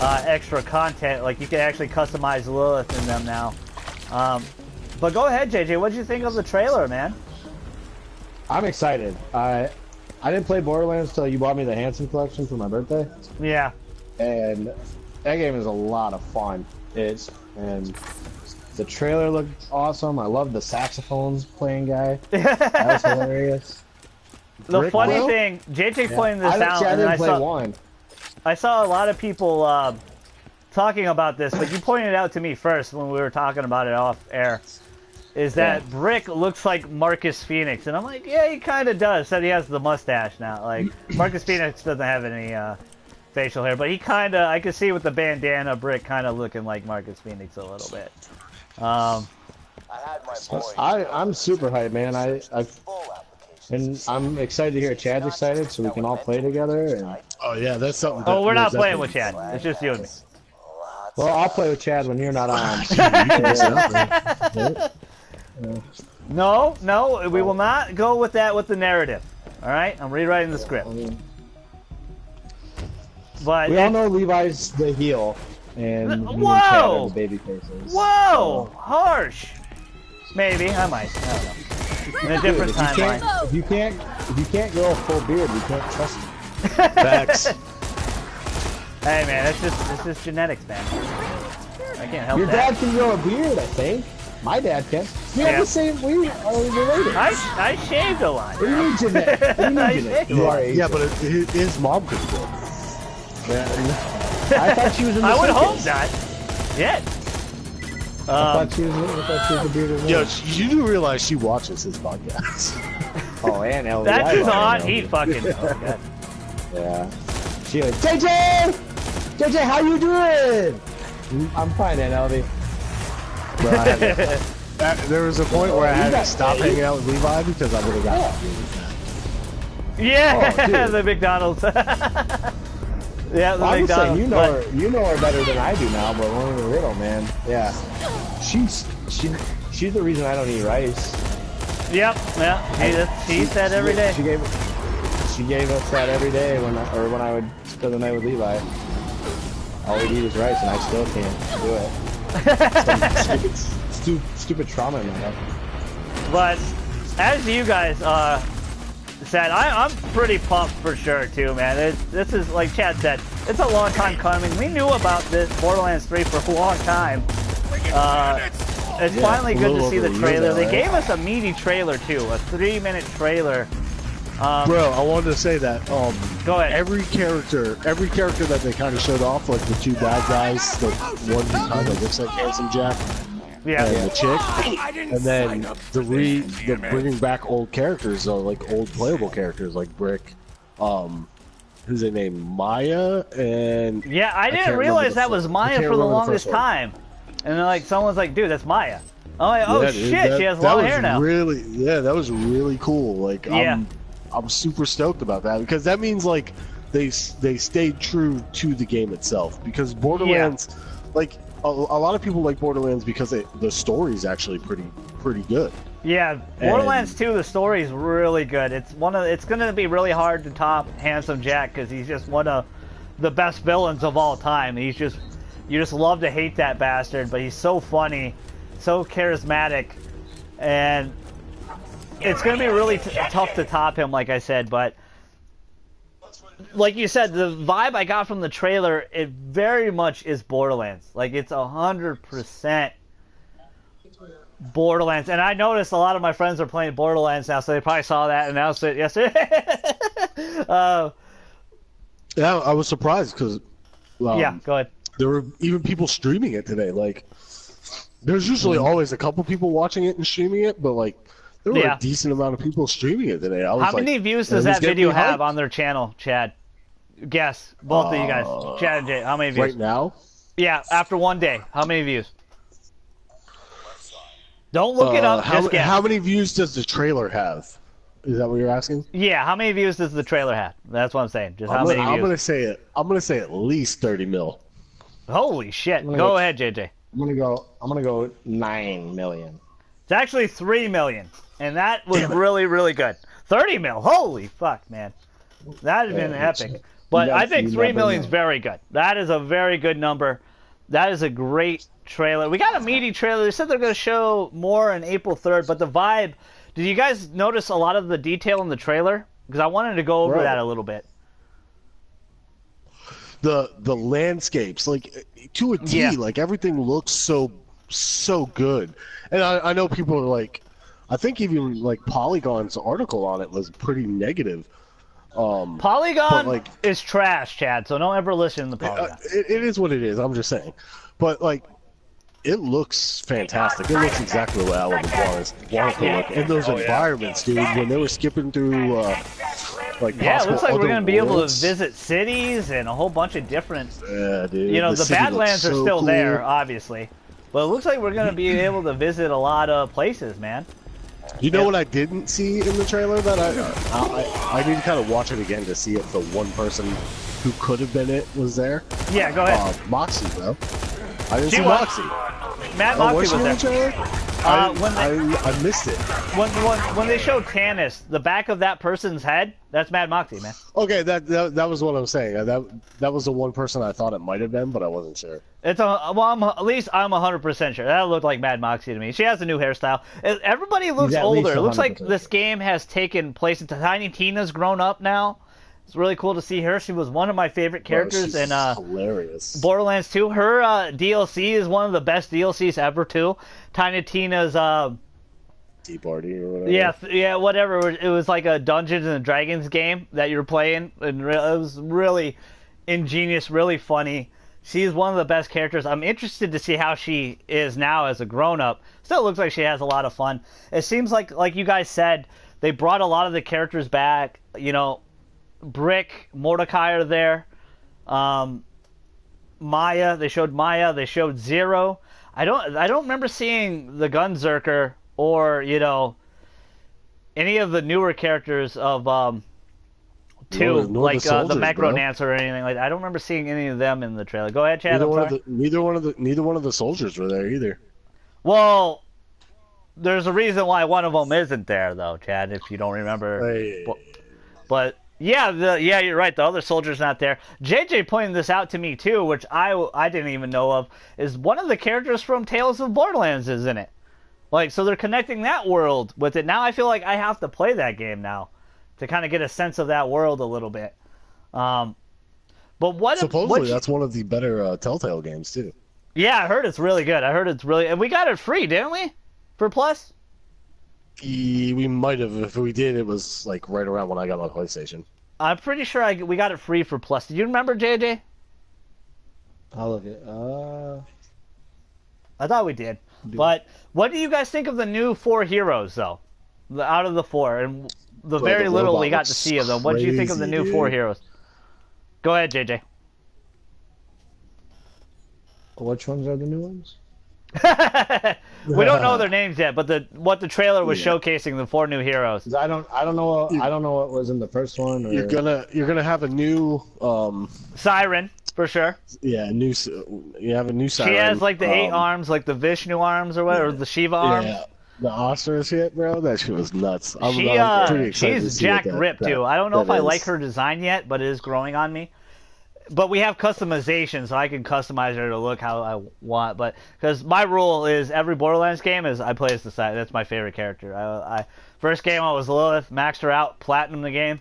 extra content. Like, you can actually customize Lilith in them now. But go ahead, JJ. What did you think of the trailer, man? I'm excited. I didn't play Borderlands until you bought me the Handsome Collection for my birthday. Yeah. And that game is a lot of fun. And the trailer looked awesome. I love the saxophones playing guy. That was hilarious. The funny thing, JJ's playing this out, and I saw a lot of people talking about this, but you pointed it out to me first when we were talking about it off air. Is that Brick looks like Marcus Phoenix, and I'm like, yeah, he kind of does. Except he has the mustache now. Like, Marcus Phoenix doesn't have any facial hair, but he kind of, I could see with the bandana, Brick kind of looking like Marcus Phoenix a little bit. I'm super hyped, man. And I'm excited to hear Chad's excited, so we can all play together. And... Oh yeah, that's something. Oh, we're not playing with Chad. It's just you and me. Well, I'll play with Chad when you're not on. No, we will not go with that with the narrative. All right, I'm rewriting the script. But we all know Levi's the heel, and Whoa! you and Chad are the baby faces. Whoa, harsh. Maybe I might. I don't know. In a different timeline. If you can't grow a full beard, we can't trust you. Facts. Hey man, it's just genetics, man. I can't help Your that. dad can grow a beard, I think. My dad can. We have the same. We are related. I shaved a lot. What do you mean genetic? What do you mean genetic? You are Asian. Yeah, but his mom could go. I thought she was in the I would hope circus. not. Yet. I thought she was a bearded woman. Yo, you do realize she watches his podcast. Oh, and LV. That's just on heat fucking. Oh, God. Yeah. She like, JJ, how you doing? I'm fine, NLV. Bro, there was a point where I had to stop hanging out with Levi because I would have got Yeah, the McDonald's. Yeah, the I was saying, McDonald's. you know her better than I do now, but when we were little, man, yeah, she's the reason I don't eat rice. Yep, yeah, she eats that every day. She gave us that every day when I would spend the night with Levi. All we'd eat is rice, and I still can't do it. Stupid trauma in my head. But as you guys said, I'm pretty pumped for sure too, man. This is, like Chad said, it's a long time coming. We knew about this Borderlands 3 for a long time. It's finally good to see the trailer. They gave us a meaty trailer too, a 3-minute trailer. Bro, I wanted to say that. Go ahead. Every character that they kind of showed off, like the two bad guys, the one who kind of looks like Handsome Jack, yeah, and the chick, and then the bringing back old characters, like old playable characters, like Brick, who's their name, Maya, and yeah, I didn't realize that was Maya for the longest time, and then like someone's like, dude, that's Maya. Oh Yeah, dude, shit, she has long hair now. That was really cool. Like, Yeah. I'm super stoked about that because that means like they stayed true to the game itself. Because Borderlands, like a lot of people like Borderlands because the story's actually pretty good. Yeah, Borderlands 2, the story is really good. It's gonna be really hard to top Handsome Jack because he's just one of the best villains of all time. You just love to hate that bastard, but he's so funny, so charismatic, and it's gonna be really tough to top him, like I said. But like you said, the vibe I got from the trailer, it very much is Borderlands. Like it's 100%. Borderlands, and I noticed a lot of my friends are playing Borderlands now, so they probably saw that and announced it yesterday. Yeah, I was surprised because yeah, go ahead. there were even people streaming it today. Like, there's usually always a couple people watching it and streaming it, but like there were Yeah. a decent amount of people streaming it today. I was How many views does it was that getting video me have hyped. on their channel, Chad? Guess, both of you guys, Chad and Jay. How many views? Right now? Yeah, after one day, how many views? Don't look it up. Just guess. How many views does the trailer have? Is that what you're asking? Yeah, how many views does the trailer have? That's what I'm saying. Just how many views? I'm gonna say at least 30 mil. Holy shit! Go ahead, JJ. I'm gonna go 9 million. It's actually 3 million, and that was really, really good. 30 mil. Holy fuck, man. That has been epic. But I think 3 million is very good. That is a very good number. That is a great trailer. We got a meaty trailer. They said they're going to show more on April 3rd, but the vibe... Did you guys notice a lot of the detail in the trailer? Because I wanted to go over that a little bit. The landscapes, like, to a T, like, everything looks so good. And I know people are like... I think even, like, Polygon's article on it was pretty negative. Polygon is trash, Chad, so don't ever listen to Polygon. It is what it is, I'm just saying. But, like, it looks fantastic. It looks exactly the way I would want it to look. And those environments, dude, when they were skipping through, like, it looks like we're going to be able to worlds. visit cities and a whole bunch of different... Yeah, dude. You know, the city looks Badlands are so still cool. there, obviously. But it looks like we're going to be able to visit a lot of places, man. You know what I didn't see in the trailer that I need to kind of watch it again to see if the one person who could have been it was there. Yeah, go ahead. Moxie, bro. I didn't She see was. Moxie. Matt Oh, Moxie was she in was the there. trailer? When I missed it. when they showed Tannis, the back of that person's head, that's Mad Moxie, man. Okay, that was what I'm saying. That was the one person I thought it might have been, but I wasn't sure. It's at least I'm 100% sure. That looked like Mad Moxie to me. She has a new hairstyle. Everybody looks He's at least older. It looks like 100%. this game has taken place. Tiny Tina's grown up now. It's really cool to see her. She was one of my favorite characters She's in hilarious. Borderlands 2. Her DLC is one of the best DLCs ever, too. Tiny Tina's, Tea Party or whatever. yeah, whatever. It was like a Dungeons and Dragons game that you were playing, and it was really ingenious, really funny. She's one of the best characters. I'm interested to see how she is now as a grown-up. Still looks like she has a lot of fun. It seems like you guys said, they brought a lot of the characters back. You know, Brick, Mordecai are there. Maya, they showed Maya. They showed Zero. I don't remember seeing the Gunzerker or, you know, any of the newer characters of two, Nor like the soldiers, Macronance or anything like that. I don't remember seeing any of them in the trailer. Go ahead, Chad. Neither one of the soldiers were there either. Well, there's a reason why one of them isn't there, though, Chad. If you don't remember, Hey. but yeah, you're right. The other soldier's not there. JJ pointed this out to me too, which I didn't even know of. Is one of the characters from Tales of Borderlands is in it? Like, so they're connecting that world with it. Now I feel like I have to play that game now to kind of get a sense of that world a little bit. But Supposedly that's one of the better Telltale games too. Yeah, I heard it's really good. And we got it free, didn't we? For Plus? We might have. If we did, it was like right around when I got my PlayStation. I'm pretty sure we got it free for Plus. Did you remember, JJ? I'll look at I thought we did. But what do you guys think of the new 4 heroes, though? Out of the 4, and the very the little robot we got looks to see of them. What do you think of the crazy, new 4 dude. heroes? Go ahead, JJ. Which ones are the new ones? We don't know their names yet, but what the trailer was showcasing the 4 new heroes. I don't know what was in the first one. Or... You're gonna have a new Siren for sure. Yeah, you have a new Siren. She has like the 8 arms, like the Vishnu arms or whatever, or the Shiva arms. Yeah. The Oscar shit, bro. That shit was nuts. I'm pretty excited to she's see jacked ripped too. I don't know if I like her design yet, but it is growing on me. But we have customization, so I can customize her to look how I want. But because my rule is every Borderlands game is I play as the side. That's my favorite character. I first game I was Lilith, maxed her out, platinum the game.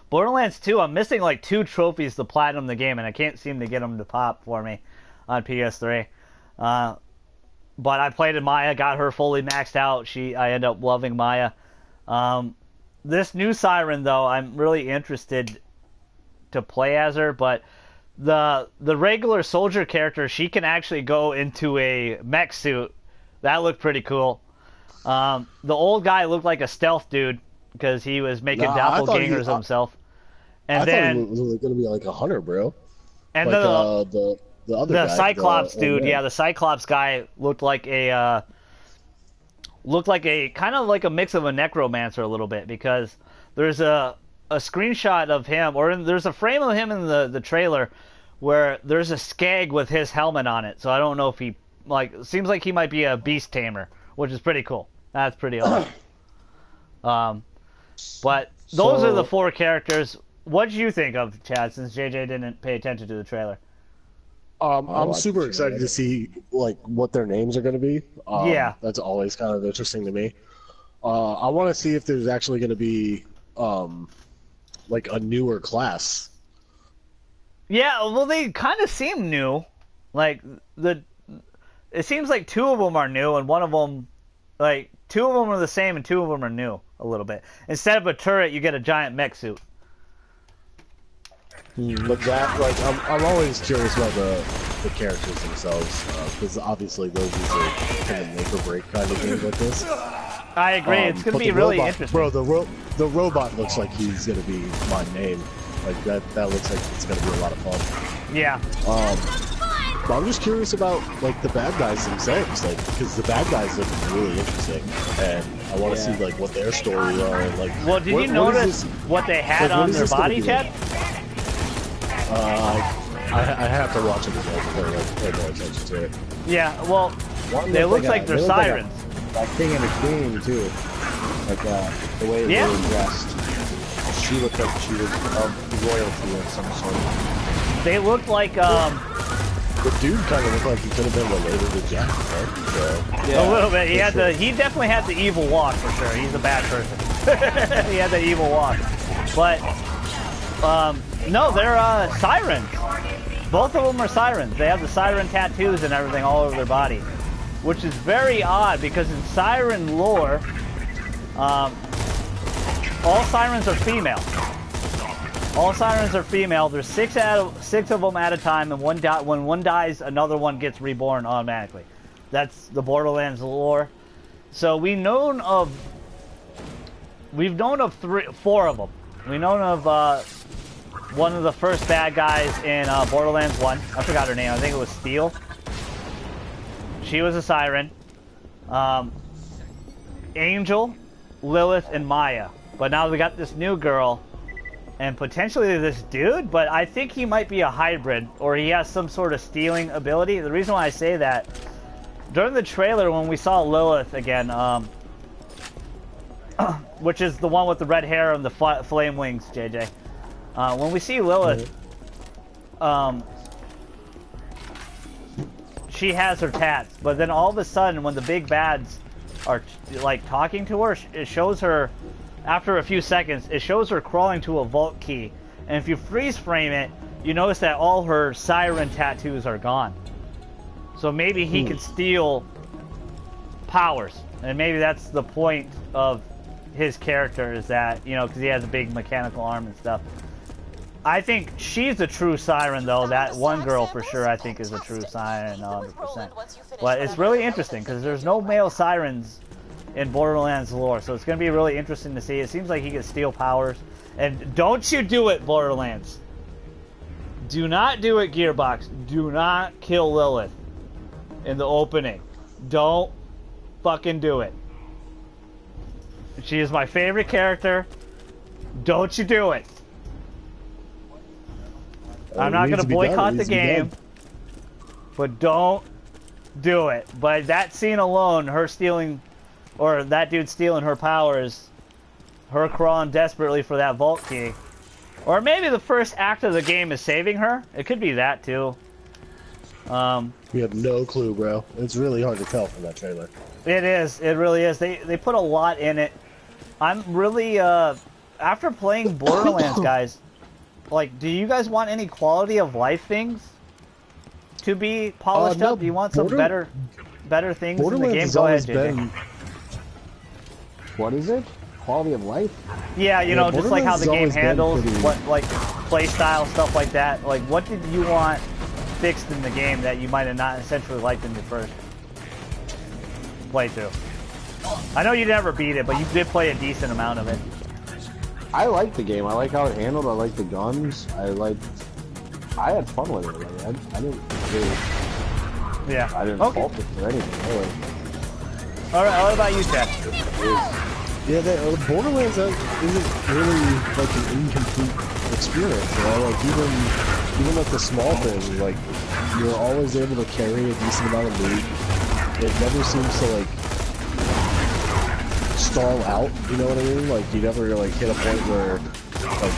Borderlands 2, I'm missing like 2 trophies to platinum the game, and I can't seem to get them to pop for me on PS3. But I played in Maya, got her fully maxed out. I end up loving Maya. This new Siren, though, I'm really interested to play as her. But the regular soldier character, she can actually go into a mech suit. That looked pretty cool. The old guy looked like a stealth dude because he was making doppelgangers himself. And I thought he was going to be like a hunter, bro. And like, the other guy, Cyclops dude, the Cyclops guy looked like a kind of like a mix of a necromancer a little bit, because there's a screenshot of him, or there's a frame of him in the trailer where there's a skag with his helmet on it. So I don't know if he seems like he might be a beast tamer, which is pretty cool. That's pretty awesome. But those are the 4 characters. What did you think of, Chad, since JJ didn't pay attention to the trailer? I'm super excited to see what their names are going to be. That's always kind of interesting to me. I want to see if there's actually going to be a newer class. Yeah, well, they kind of seem new. It seems like 2 of them are new, and one of them, 2 of them are the same, and 2 of them are new a little bit. Instead of a turret, you get a giant mech suit. But that, I'm always curious about the characters themselves, because obviously those are kind of make or break kind of games like this. I agree. It's going to be really interesting. Bro, the robot looks like he's going to be my main. That looks like it's going to be a lot of fun. Yeah. But I'm just curious about the bad guys themselves, because the bad guys look really interesting, and I want to see what their story are. Well, did you notice what they had on their body, Chad? I have to watch it again before I pay more attention to it. Yeah, well, they look like they're sirens. That king and a queen too, the way they were dressed. She looked like she was of royalty of some sort. They looked like the dude kind of looked like he could have been related to Jack, right? So, a little bit. He definitely had the evil walk for sure. He's a bad person. He had the evil walk, but no, they're sirens. Both of them are sirens. They have the siren tattoos and everything all over their body, which is very odd because in siren lore, all sirens are female. All sirens are female. There's 6 of them at a time, and when one dies, another one gets reborn automatically. That's the Borderlands lore. So we've known of 4 of them. We've known of one of the first bad guys in Borderlands 1. I forgot her name. I think it was Steel. She was a siren. Angel, Lilith, and Maya. But now we got this new girl, and potentially this dude, but I think he might be a hybrid, or he has some sort of stealing ability. The reason why I say that, during the trailer when we saw Lilith again, which is the one with the red hair and the flame wings, JJ. When we see Lilith, she has her tats, but then all of a sudden when the big bads are talking to her, it shows her, after a few seconds, it shows her crawling to a vault key. And if you freeze frame it, you notice that all her siren tattoos are gone. So maybe he could steal powers. And maybe that's the point of his character, is that, because he has a big mechanical arm and stuff. I think she's a true siren, though. That one girl, for sure, I think is a true siren, 100%. But it's really interesting, because there's no male sirens in Borderlands lore, so it's going to be really interesting to see. It seems like he can steal powers. And don't you do it, Borderlands. Do not do it, Gearbox. Do not kill Lilith in the opening. Don't fucking do it. She is my favorite character. Don't you do it. I'm not going to boycott the game, but don't do it. But that scene alone, her stealing, or that dude stealing her powers, her crawling desperately for that vault key. Or maybe the first act of the game is saving her. It could be that too. We have no clue, bro. It's really hard to tell from that trailer. It is. It really is. They put a lot in it. I'm really after playing Borderlands, guys. Like, do you guys want any quality of life things to be polished no, up? Do you want some better things in the game? Go ahead, JJ. What is it? Quality of life? Yeah, you know, just like how the game handles, pretty... what like play style, stuff like that. Like, what did you want fixed in the game that you might have not essentially liked in your first playthrough? I know you never beat it, but you did play a decent amount of it. I like the game. I like how it handled. I like the guns. I had fun with it. Like, I didn't really... Yeah. I didn't fault it for anything, really. Alright, what about you, Chad? Yeah, Borderlands isn't really like an incomplete experience, you know? Like, even like the small things, like, you're always able to carry a decent amount of loot. It never seems to, like, stall out, you know what I mean? Like, you never, like, hit a point where, like,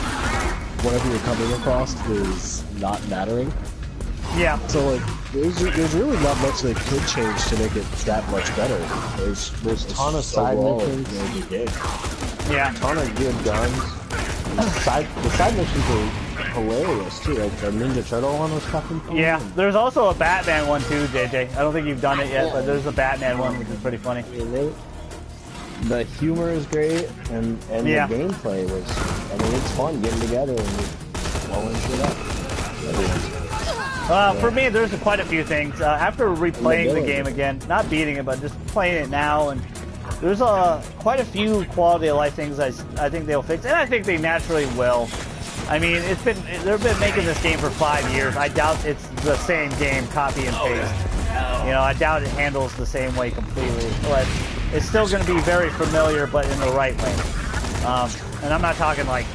whatever you're coming across is not mattering. Yeah. So, like, there's really not much they could change to make it that much better. There's a ton of side missions in the game. Yeah. A ton of good guns. The side missions are hilarious too. Like the Ninja Turtle one was fucking fun. Yeah. There's also a Batman one too, JJ. I don't think you've done it yet, but there's a Batman one which is pretty funny. The humor is great, and yeah. The gameplay was. I mean, it's fun getting together and blowing shit up. For me, there's quite a few things. After replaying the game again, not beating it, but just playing it now, and there's quite a few quality of life things I think they'll fix, and I think they naturally will. I mean, they've been making this game for 5 years. I doubt it's the same game, copy and paste. You know, I doubt it handles the same way completely, but it's still going to be very familiar, but in the right way. And I'm not talking like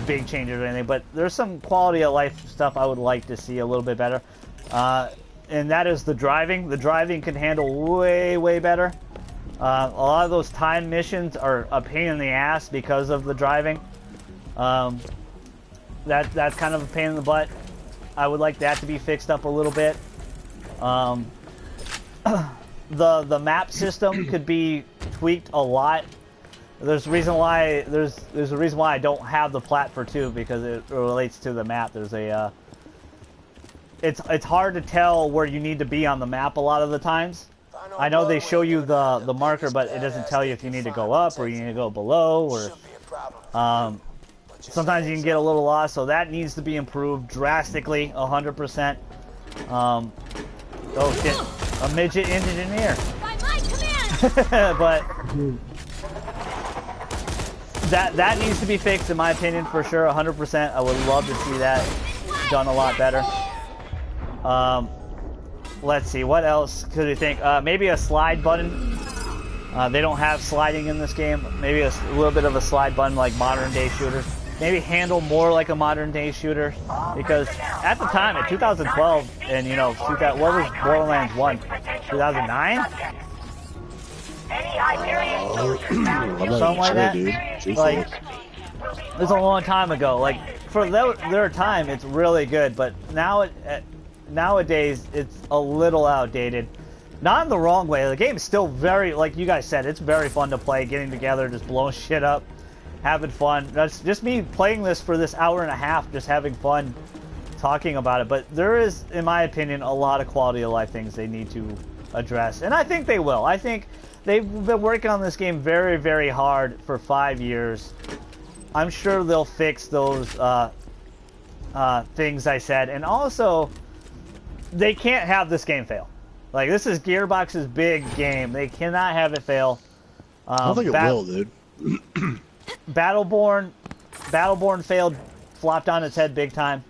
big changes or anything, but there's some quality of life stuff I would like to see a little bit better, and that is the driving. The driving can handle way better. A lot of those time missions are a pain in the ass because of the driving. That's kind of a pain in the butt. I would like that to be fixed up a little bit. The map system could be tweaked a lot. There's a reason why I don't have the plat for 2, because it relates to the map. There's a it's hard to tell where you need to be on the map a lot of the times. I know they show you the marker, but it doesn't tell you if you need to go up or you need to go below, or sometimes you can get a little lost, so that needs to be improved drastically, 100%. Oh shit, a midget engineer. By my command. But that needs to be fixed, in my opinion, for sure, 100%. I would love to see that done a lot better. Let's see, what else could you think? Maybe a slide button. They don't have sliding in this game. Maybe a little bit of a slide button like modern day shooters. Maybe handle more like a modern day shooter, because at the time, in 2012, and you know, what was Borderlands 1? 2009? Something like that. Dude. Like, it's a long time ago. Like, for their time, it's really good, but nowadays it's a little outdated. Not in the wrong way. The game is still very, like you guys said, it's very fun to play, getting together, just blowing shit up, having fun. That's just me playing this for this hour and a half, just having fun talking about it. But there is, in my opinion, a lot of quality of life things they need to address, and I think they will. I think they've been working on this game very hard for 5 years. I'm sure they'll fix those things I said, and also they can't have this game fail. Like, this is Gearbox's big game. They cannot have it fail. I don't think it will, dude. Battleborn failed, flopped on its head big time.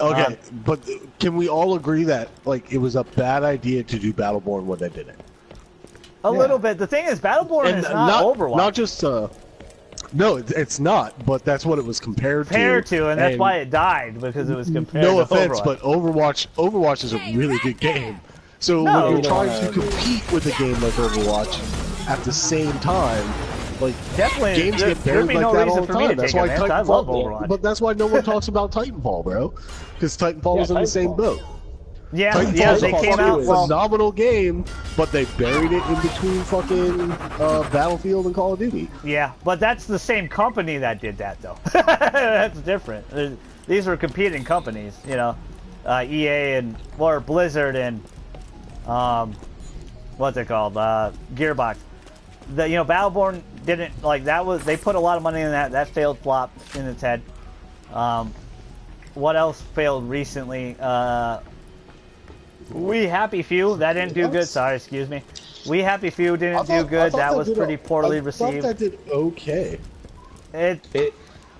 Okay, but can we all agree that, like, it was a bad idea to do Battleborn when they did it? A little bit. The thing is, Battleborn is not Overwatch. Not just no, it's not. But that's what it was compared to. And that's why it died, because it was compared. No to offense, Overwatch. but Overwatch is a really good game. So No. when you're trying to compete with a game like Overwatch at the same time, like Definitely, games get there'd buried be like no that reason all the for me time. to That's take why offense. I love Overwatch. But that's why no one talks about Titanfall, bro. Because Titanfall was in the same boat. Yeah, Titanfall's they a came fucking out. Well, phenomenal game, but they buried it in between fucking Battlefield and Call of Duty. yeah, but that's the same company that did that, though. That's different. These were competing companies, you know, EA or Blizzard and what's it called, Gearbox. Battleborn didn't they put a lot of money in that. That failed, flopped in its head. What else failed recently? We Happy Few, that didn't do good. Sorry, excuse me. We Happy Few didn't do good. That was pretty poorly received. I thought that did okay.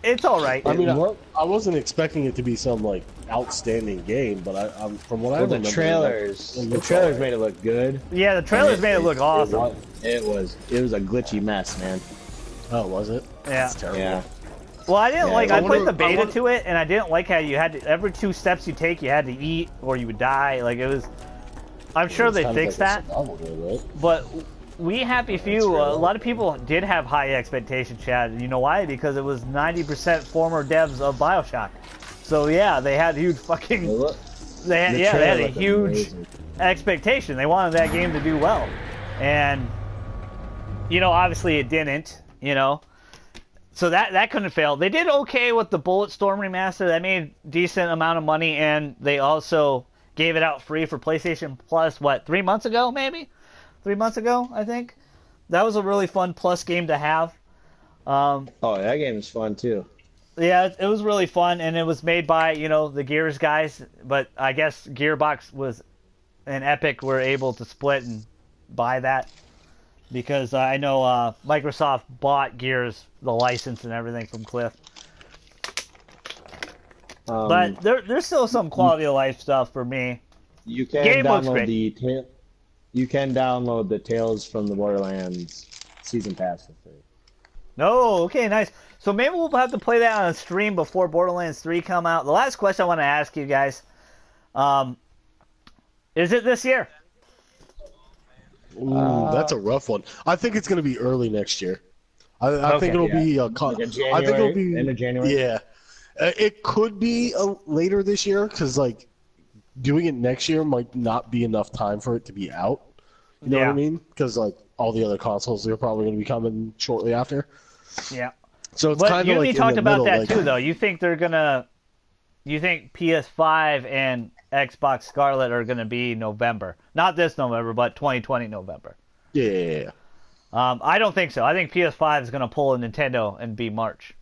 It's all right. I mean, I wasn't expecting it to be some like outstanding game, but I'm from what I remember, the trailers made it look good. Yeah, the trailers made it look awesome. It was a glitchy mess, man. Oh, was it? Yeah. That's terrible. Yeah. Well, I didn't I played the beta wonder- to it, and I didn't like how you had to, every 2 steps you take, you had to eat, or you would die. Like, it was, I'm sure they fixed that, but We Happy Few, a lot of people did have high expectations, Chad. You know why? Because it was 90% former devs of BioShock. So yeah, they had huge fucking, they had a huge expectation. They wanted that game to do well. And, obviously it didn't, So that couldn't fail. They did okay with the Bulletstorm remaster. That made decent amount of money, and they also gave it out free for PlayStation Plus, 3 months ago, maybe? 3 months ago, I think. That was a really fun Plus game to have. Oh, that game is fun, too. Yeah, it was really fun, and it was made by, the Gears guys, but I guess Gearbox and Epic were able to split and buy that. Because I know Microsoft bought Gears, the license and everything from Cliff. But there's still some quality of life stuff for me. You can Game looks download you can download the Tales from the Borderlands season pass for free. No, okay, nice. So maybe we'll have to play that on a stream before Borderlands 3 come out. The last question I want to ask you guys, is it this year? Ooh, that's a rough one. I think it's going to be early next year. I think it'll be like in January, I think it'll be end of January. Yeah, it could be later this year because doing it next year might not be enough time for it to be out. You know what I mean? Because all the other consoles are probably going to be coming shortly after. Yeah. So it's But kind of you talked about middle, that too, though. You think you think PS5 and Xbox Scarlet are gonna be November? Not this November, but 2020 November. Yeah. I don't think so. I think PS5 is gonna pull a Nintendo and be March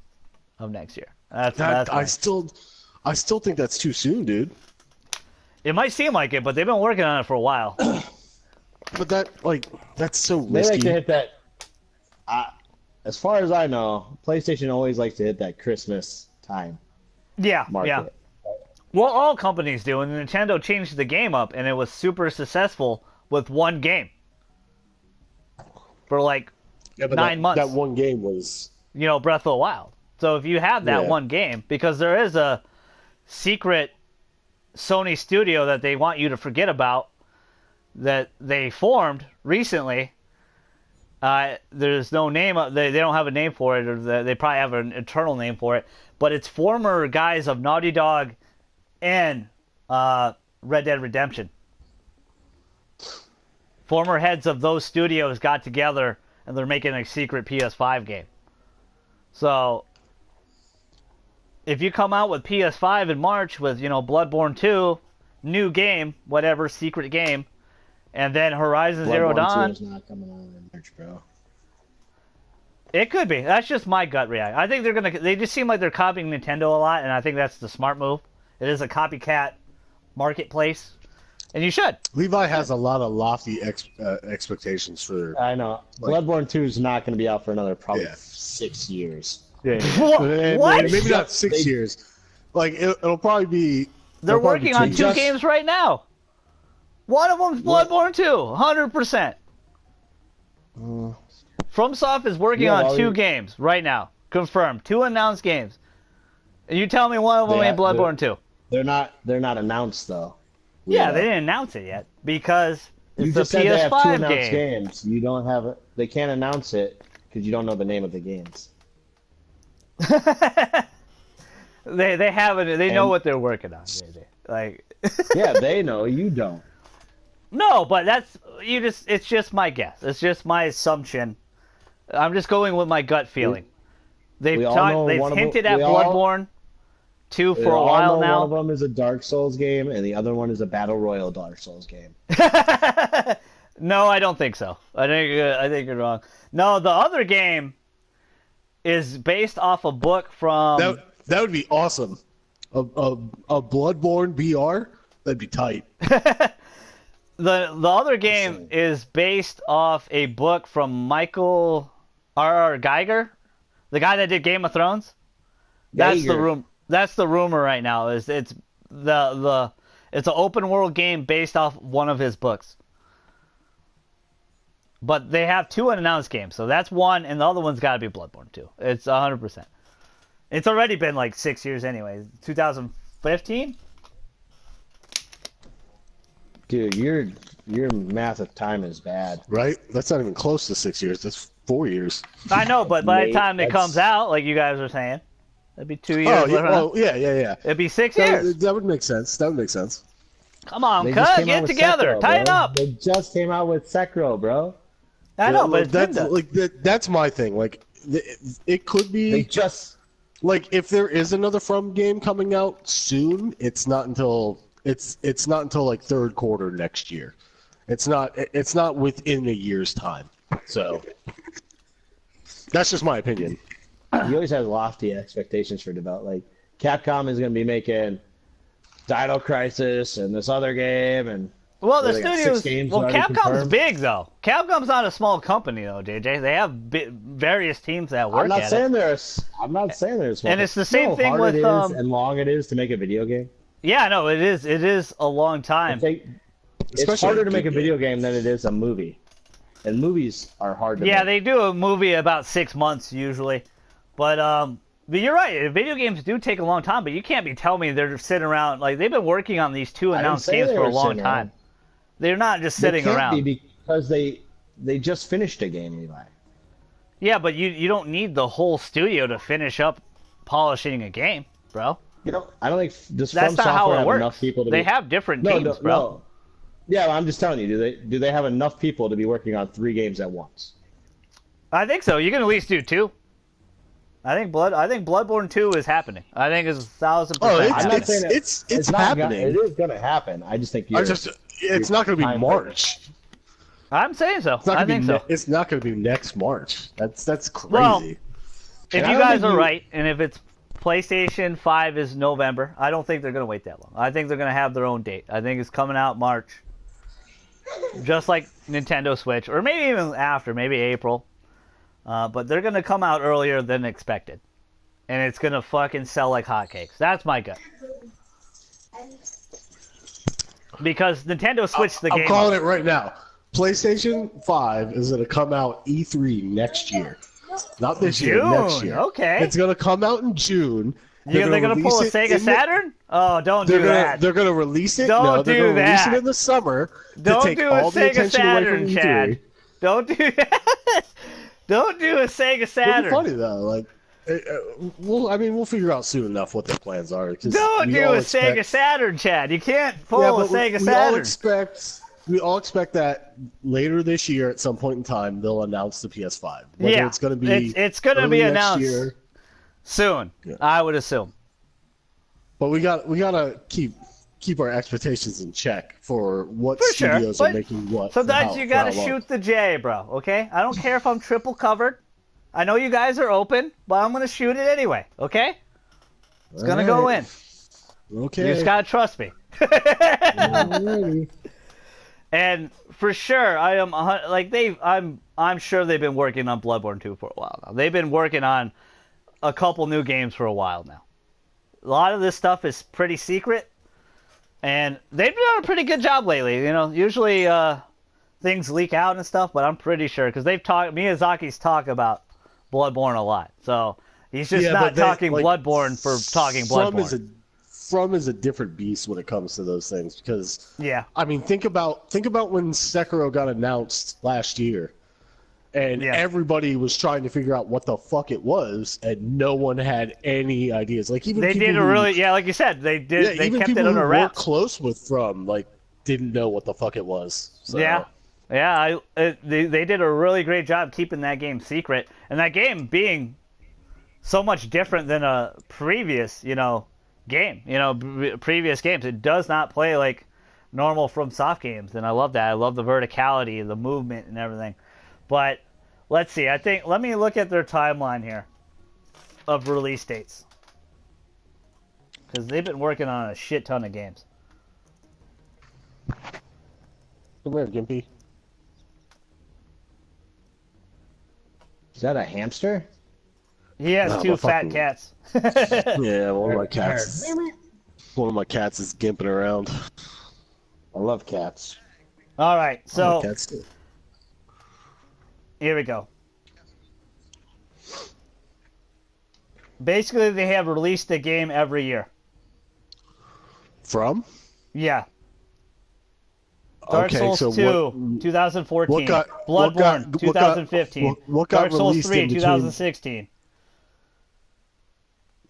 of next year. I still think that's too soon, dude. It might seem like it, but they've been working on it for a while. But that's so They risky. like to hit that. As far as I know, PlayStation always likes to hit that Christmas time Yeah, market. yeah. Well, all companies do, and Nintendo changed the game up, and it was super successful with one game for Yeah, but 9 months. That one game was. Breath of the Wild. So if you have that one game, because there is a secret Sony studio that they want you to forget about that they formed recently. There's no name. They don't have a name for it, or they probably have an internal name for it. But it's former guys of Naughty Dog and Red Dead Redemption. Former heads of those studios got together and they're making a secret PS5 game. So if you come out with PS5 in March with, Bloodborne 2, new game, whatever, secret game, and then Horizon Zero Dawn. Bloodborne 2 is not coming out in March, bro. It could be. That's just my gut reaction. I think they just seem like they're copying Nintendo a lot, and I think that's the smart move. It is a copycat marketplace, and you should. Levi has a lot of lofty expectations for. I know. Bloodborne 2 is not going to be out for another probably Yeah. 6 years. What? Maybe not 6 years. It'll probably be. They're it'll probably working be on 2 two years. games right now. One of them's Bloodborne 2, 100%. FromSoft is working Yeah, on well, 2 games right now, confirmed. 2 announced games. And you tell me one of them ain't Bloodborne 2. They're not announced though. Yeah, they didn't announce it yet because You it's a just said they have 2 PS5 announced game. games. You don't have it. They can't announce it because you don't know the name of the games. They have it. They know what they're working on. Like Yeah, they know. You don't. no, but it's just my guess. It's just my assumption. I'm just going with my gut feeling. They've hinted at Bloodborne 2 for a while now. One of them is a Dark Souls game, and the other one is a Battle Royale Dark Souls game. No, I don't think so. I think you're wrong. No, the other game is based off a book from. That would be awesome. A Bloodborne BR? That'd be tight. The other game is based off a book from Michael R.R. Geiger, the guy that did Game of Thrones. That's the rumor right now. It's it's an open world game based off one of his books. But they have 2 unannounced games, so that's one, and the other one's got to be Bloodborne 2. It's 100%. It's already been like 6 years anyway. 2015. Dude, your math of time is bad. Right? That's not even close to 6 years. That's 4 years. I know, but by the Nate, time it comes out, like you guys are saying, it'd be 2 years. Yeah. It'd be 6 years. That would make sense. Come on, They just cuz, came out get with together, Sekiro, tighten bro. up. They just came out with Sekiro, bro. I know, but it's been that's done. like that's my thing. Like it could be They just like if there is another From game coming out soon, it's not until like third quarter next year. It's not within a year's time. So that's just my opinion. he always has lofty expectations for development. Like Capcom is going to be making Dino Crisis and this other game, and Well, the they got 6 studios. games Well, already Capcom's confirmed. big though. Capcom's not a small company though, JJ. They have various teams that work I'm not at saying it. there's. I'm not saying there's. And it's the same You know how thing hard with, it is and long it is to make a video game. Yeah, no, it is. It is a long time. It's Especially harder a to make a good video game than it is a movie, and movies are hard to Yeah, make. they do a movie about 6 months usually, but you're right. Video games do take a long time, but you can't be telling me they're sitting around like they've been working on these 2 I didn't announced say games they for a were long sitting time. around. They're not just They sitting can't around. be because they just finished a game, Levi. Yeah, but you don't need the whole studio to finish up polishing a game, bro. You know, I don't think does That's From not how Software it have works. enough people to They be... have different no, teams, bro. No. Yeah, well, I'm just telling you. Do they have enough people to be working on 3 games at once? I think so. You can at least do 2. I think Bloodborne 2 is happening. I think it's 1,000% Oh, I'm happening. not saying it's not happening. it is going to happen. I just think It's not going to be time- March. I'm saying so. It's not I gonna think be. so. It's not going to be next March. That's crazy. Well, If And I you don't guys think are right, and if it's PlayStation 5 is November, I don't think they're going to wait that long. I think they're going to have their own date. I think it's coming out March. Just like Nintendo Switch, or maybe even after, maybe April. But they're going to come out earlier than expected. And it's going to fucking sell like hotcakes. That's my gut. Because Nintendo switched the I'm game calling up. it right now. PlayStation 5 is going to come out E3 next year. Not this year, next June, year. okay. It's going to come out in June. They're going to pull a release it Sega in the- Saturn? Oh, don't do that. They're going to release it. Don't no, they're do gonna release that. it in the summer. Don't to take do a all the Sega attention away Saturn, from E3. Chad. Don't do that. Don't do a Sega It'll be Saturn. funny though. Like, we'll figure out soon enough what their plans are. 'cause Don't we do all a expect- Sega Saturn, Chad. You can't pull Yeah, a but Sega we Saturn. We all expect that later this year, at some point in time, they'll announce the PS5. Whether Yeah, it's going to be it's going to early be next announced year, soon. Yeah. I would assume. but we gotta keep our expectations in check for what For sure, studios but are making what. Sometimes for you how got to long. shoot the J, bro. Okay? I don't care if I'm triple covered. I know you guys are open, but I'm going to shoot it anyway. Okay? It's going to go in. Okay. You just got to trust me. Alrighty. And for sure, I'm sure they've been working on Bloodborne 2 for a while now. They've been working on a couple new games for a while now. A lot of this stuff is pretty secret, and they've done a pretty good job lately. You know, usually things leak out and stuff, but I'm pretty sure because Miyazaki's talked about Bloodborne a lot, so he's just not talking Bloodborne for talking Bloodborne. From is a different beast when it comes to those things because yeah, I mean think about when Sekiro got announced last year, and everybody was trying to figure out what the fuck it was, and no one had any ideas. Like even they did a really like you said they did. Yeah, they even kept people it under who wraps. were close with From like didn't know what the fuck it was. So. Yeah. Yeah, they did a really great job keeping that game secret, and that game being so much different than a previous, game. Previous games. It does not play like normal FromSoft games, and I love that. I love the verticality, the movement, and everything. But let's see. Let me look at their timeline here of release dates, because they've been working on a shit ton of games. Come here, Gimpy. Is that a hamster? He has two fat cats. Yeah, one of my cats. One of my cats is gimping around. I love cats. All right, so cats too. Here we go. Basically, they have released a game every year. From? Yeah. Dark Souls 2, 2014. Bloodborne, 2015. What got Dark Souls released 3, in between? 2016.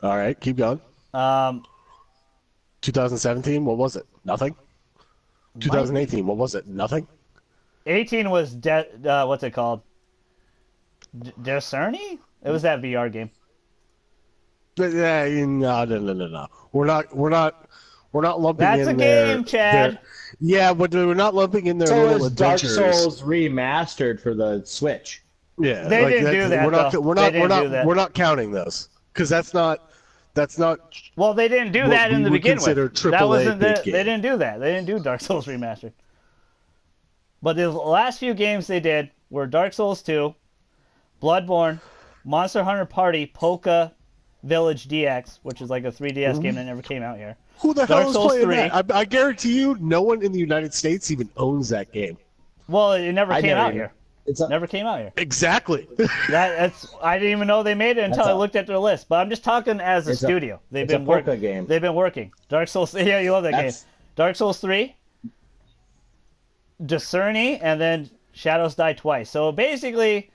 All right, keep going. 2017, what was it? Nothing? 2018, what was it? Nothing? 18 was, what's it called? Discerny? It was that VR game. No. We're not lumping That's in a there. game, Chad. Yeah, but we're not lumping in there. So little is Dark adventures. Souls remastered for the Switch. They Yeah, didn't do that, though. We're not counting those because that's not. Well, they didn't do that in the beginning. That wasn't big they didn't do that. They didn't do Dark Souls Remastered. But the last few games they did were Dark Souls 2, Bloodborne, Monster Hunter Party, Polka Village DX, which is like a 3DS game that never came out here. Who the Dark hell is Souls playing 3. that? I guarantee you, no one in the United States even owns that game. Well, it never came out here. Never came out here. Exactly. I didn't even know they made it until I looked at their list. But I'm just talking as a studio. They've been working. Game. They've been working. Dark Souls. Yeah, you love that game. Dark Souls 3, Discerny, and then Shadows Die Twice. So basically,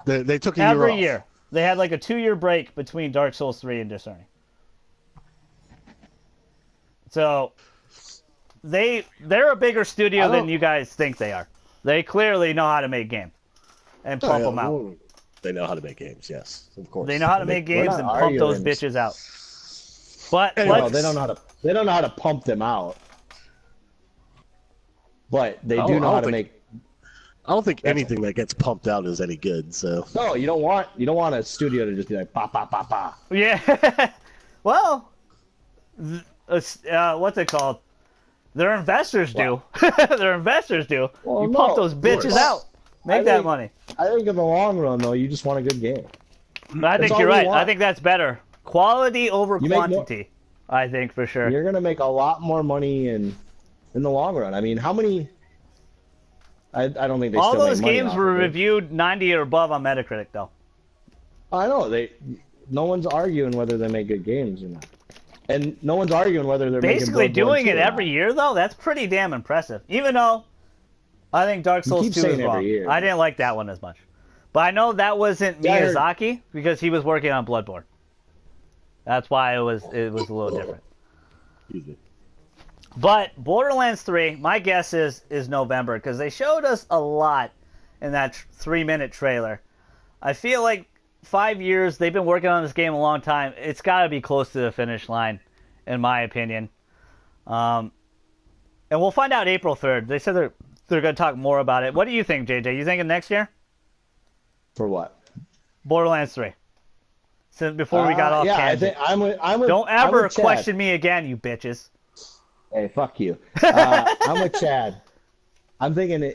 they took a year off. every year they had like a 2-year break between Dark Souls 3 and Discerny. So they're a bigger studio than you guys think they are. They clearly know how to make games and pump them out. Well, they know how to make games, yes, of course. They know how to make games and pump those bitches out. But anyway, they don't know how to pump them out. But they do know how to make. I don't think anything that gets pumped out is any good. So no, you don't want a studio to just be like ba ba ba ba. Yeah. Well, what's it called? Their investors do. Their investors do. Well, you pump those bitches out. Make that money. I think in the long run, though, you just want a good game. But I think you're right. I think that's better. Quality over quantity. I think for sure. You're gonna make a lot more money in the long run. I mean, how many? I don't think they. All still those make money games off were of it. reviewed 90 or above on Metacritic, though. I know no one's arguing whether they make good games or not. And no one's arguing whether they're basically making doing it or every not. year, though. That's pretty damn impressive. Even though I think Dark Souls 2 is wrong. Year. I didn't like that one as much. But I know that wasn't Miyazaki because he was working on Bloodborne. That's why it was a little different. But Borderlands 3, my guess is November because they showed us a lot in that 3-minute trailer. I feel like 5 years, they've been working on this game a long time. It's got to be close to the finish line, in my opinion. And we'll find out April 3rd. They said they're going to talk more about it. What do you think, JJ? You thinking next year? For what? Borderlands 3. Since before we got off tangent. I'm with, Don't ever I'm with question me again, you bitches. Hey, fuck you. I'm with Chad. I'm thinking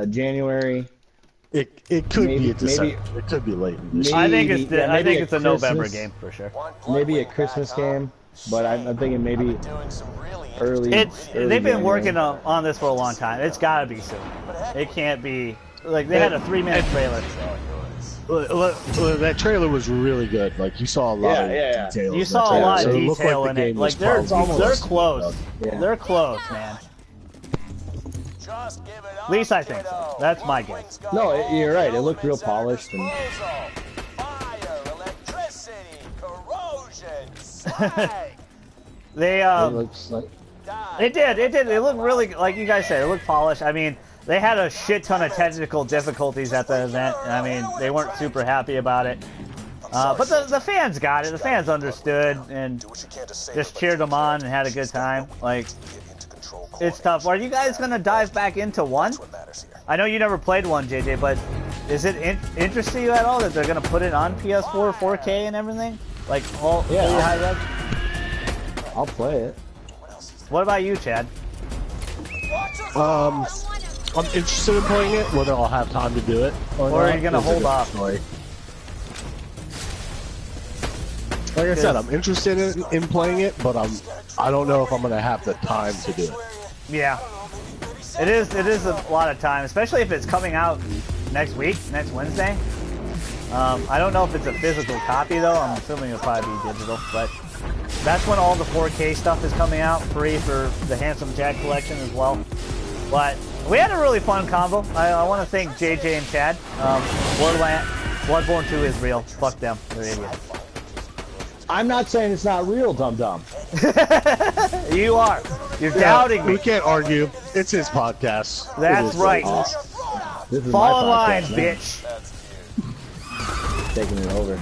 January. It could be a December. It could be late. I think it's a November game for sure. Maybe a Christmas game, but I'm thinking maybe early. They've been working on this for a long time. It's got to be soon. It can't be like they had a 3-minute trailer. That trailer was really good. Like you saw a lot of details. You saw a lot of detail in it. Like they're close. Yeah. They're close, man. At least I think so. That's my guess. No, you're right. It looked real polished and. They It looks like. It did. It looked really, like you guys said, it looked polished. I mean, they had a shit ton of technical difficulties at the event. I mean, they weren't super happy about it. But the fans got it. The fans understood and just cheered them on and had a good time. Like, it's tough. Are you guys gonna dive back into one? I know you never played one, JJ, but is it interesting you at all that they're gonna put it on PS4, 4K, and everything? Like all fully high res? I'll play it. What about you, Chad? I'm interested in playing it, whether I'll have time to do it or Or not, are you gonna is a hold different off? story. Like I said, I'm interested in playing it, but I don't know if I'm gonna have the time to do it. Yeah. It is a lot of time, especially if it's coming out next week, next Wednesday. I don't know if it's a physical copy though. I'm assuming it'll probably be digital, but that's when all the 4K stuff is coming out free for the Handsome Jack collection as well. But we had a really fun combo. I want to thank JJ and Chad. Bloodborne 2 is real. Fuck them. They're idiots. I'm not saying it's not real, dum dum. You are. You're doubting me. We can't argue. It's his podcast. That's right. This is Fall in my line, podcast, man. bitch. Taking it over.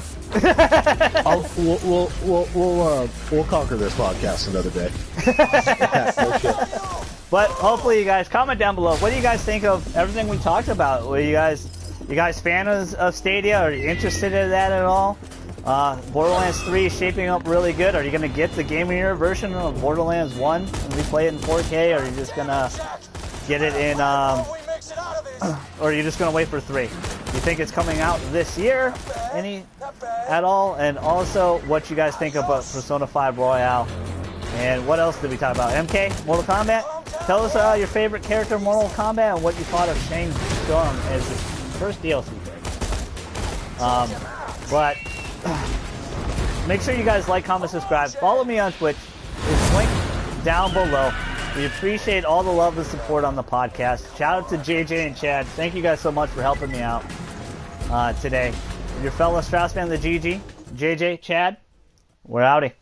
We'll conquer this podcast another day. No shit. But hopefully you guys comment down below. What do you guys think of everything we talked about? Were you guys fans of Stadia? Are you interested in that at all? Borderlands 3 is shaping up really good. Are you going to get the Game of the Year version of Borderlands 1 and replay it in 4K? Or are you just going to get it in, or are you just going to wait for 3? You think it's coming out this year at all? And also, what you guys think about Persona 5 Royale? And what else did we talk about? MK, Mortal Kombat? Tell us your favorite character in Mortal Kombat and what you thought of Shang Tsung as the first DLC character. But make sure you guys like, comment, subscribe. Follow me on Twitch. It's linked down below. We appreciate all the love and support on the podcast. Shout out to JJ and Chad. Thank you guys so much for helping me out today. Your fellow Straussman, the GG, JJ, Chad, we're outie.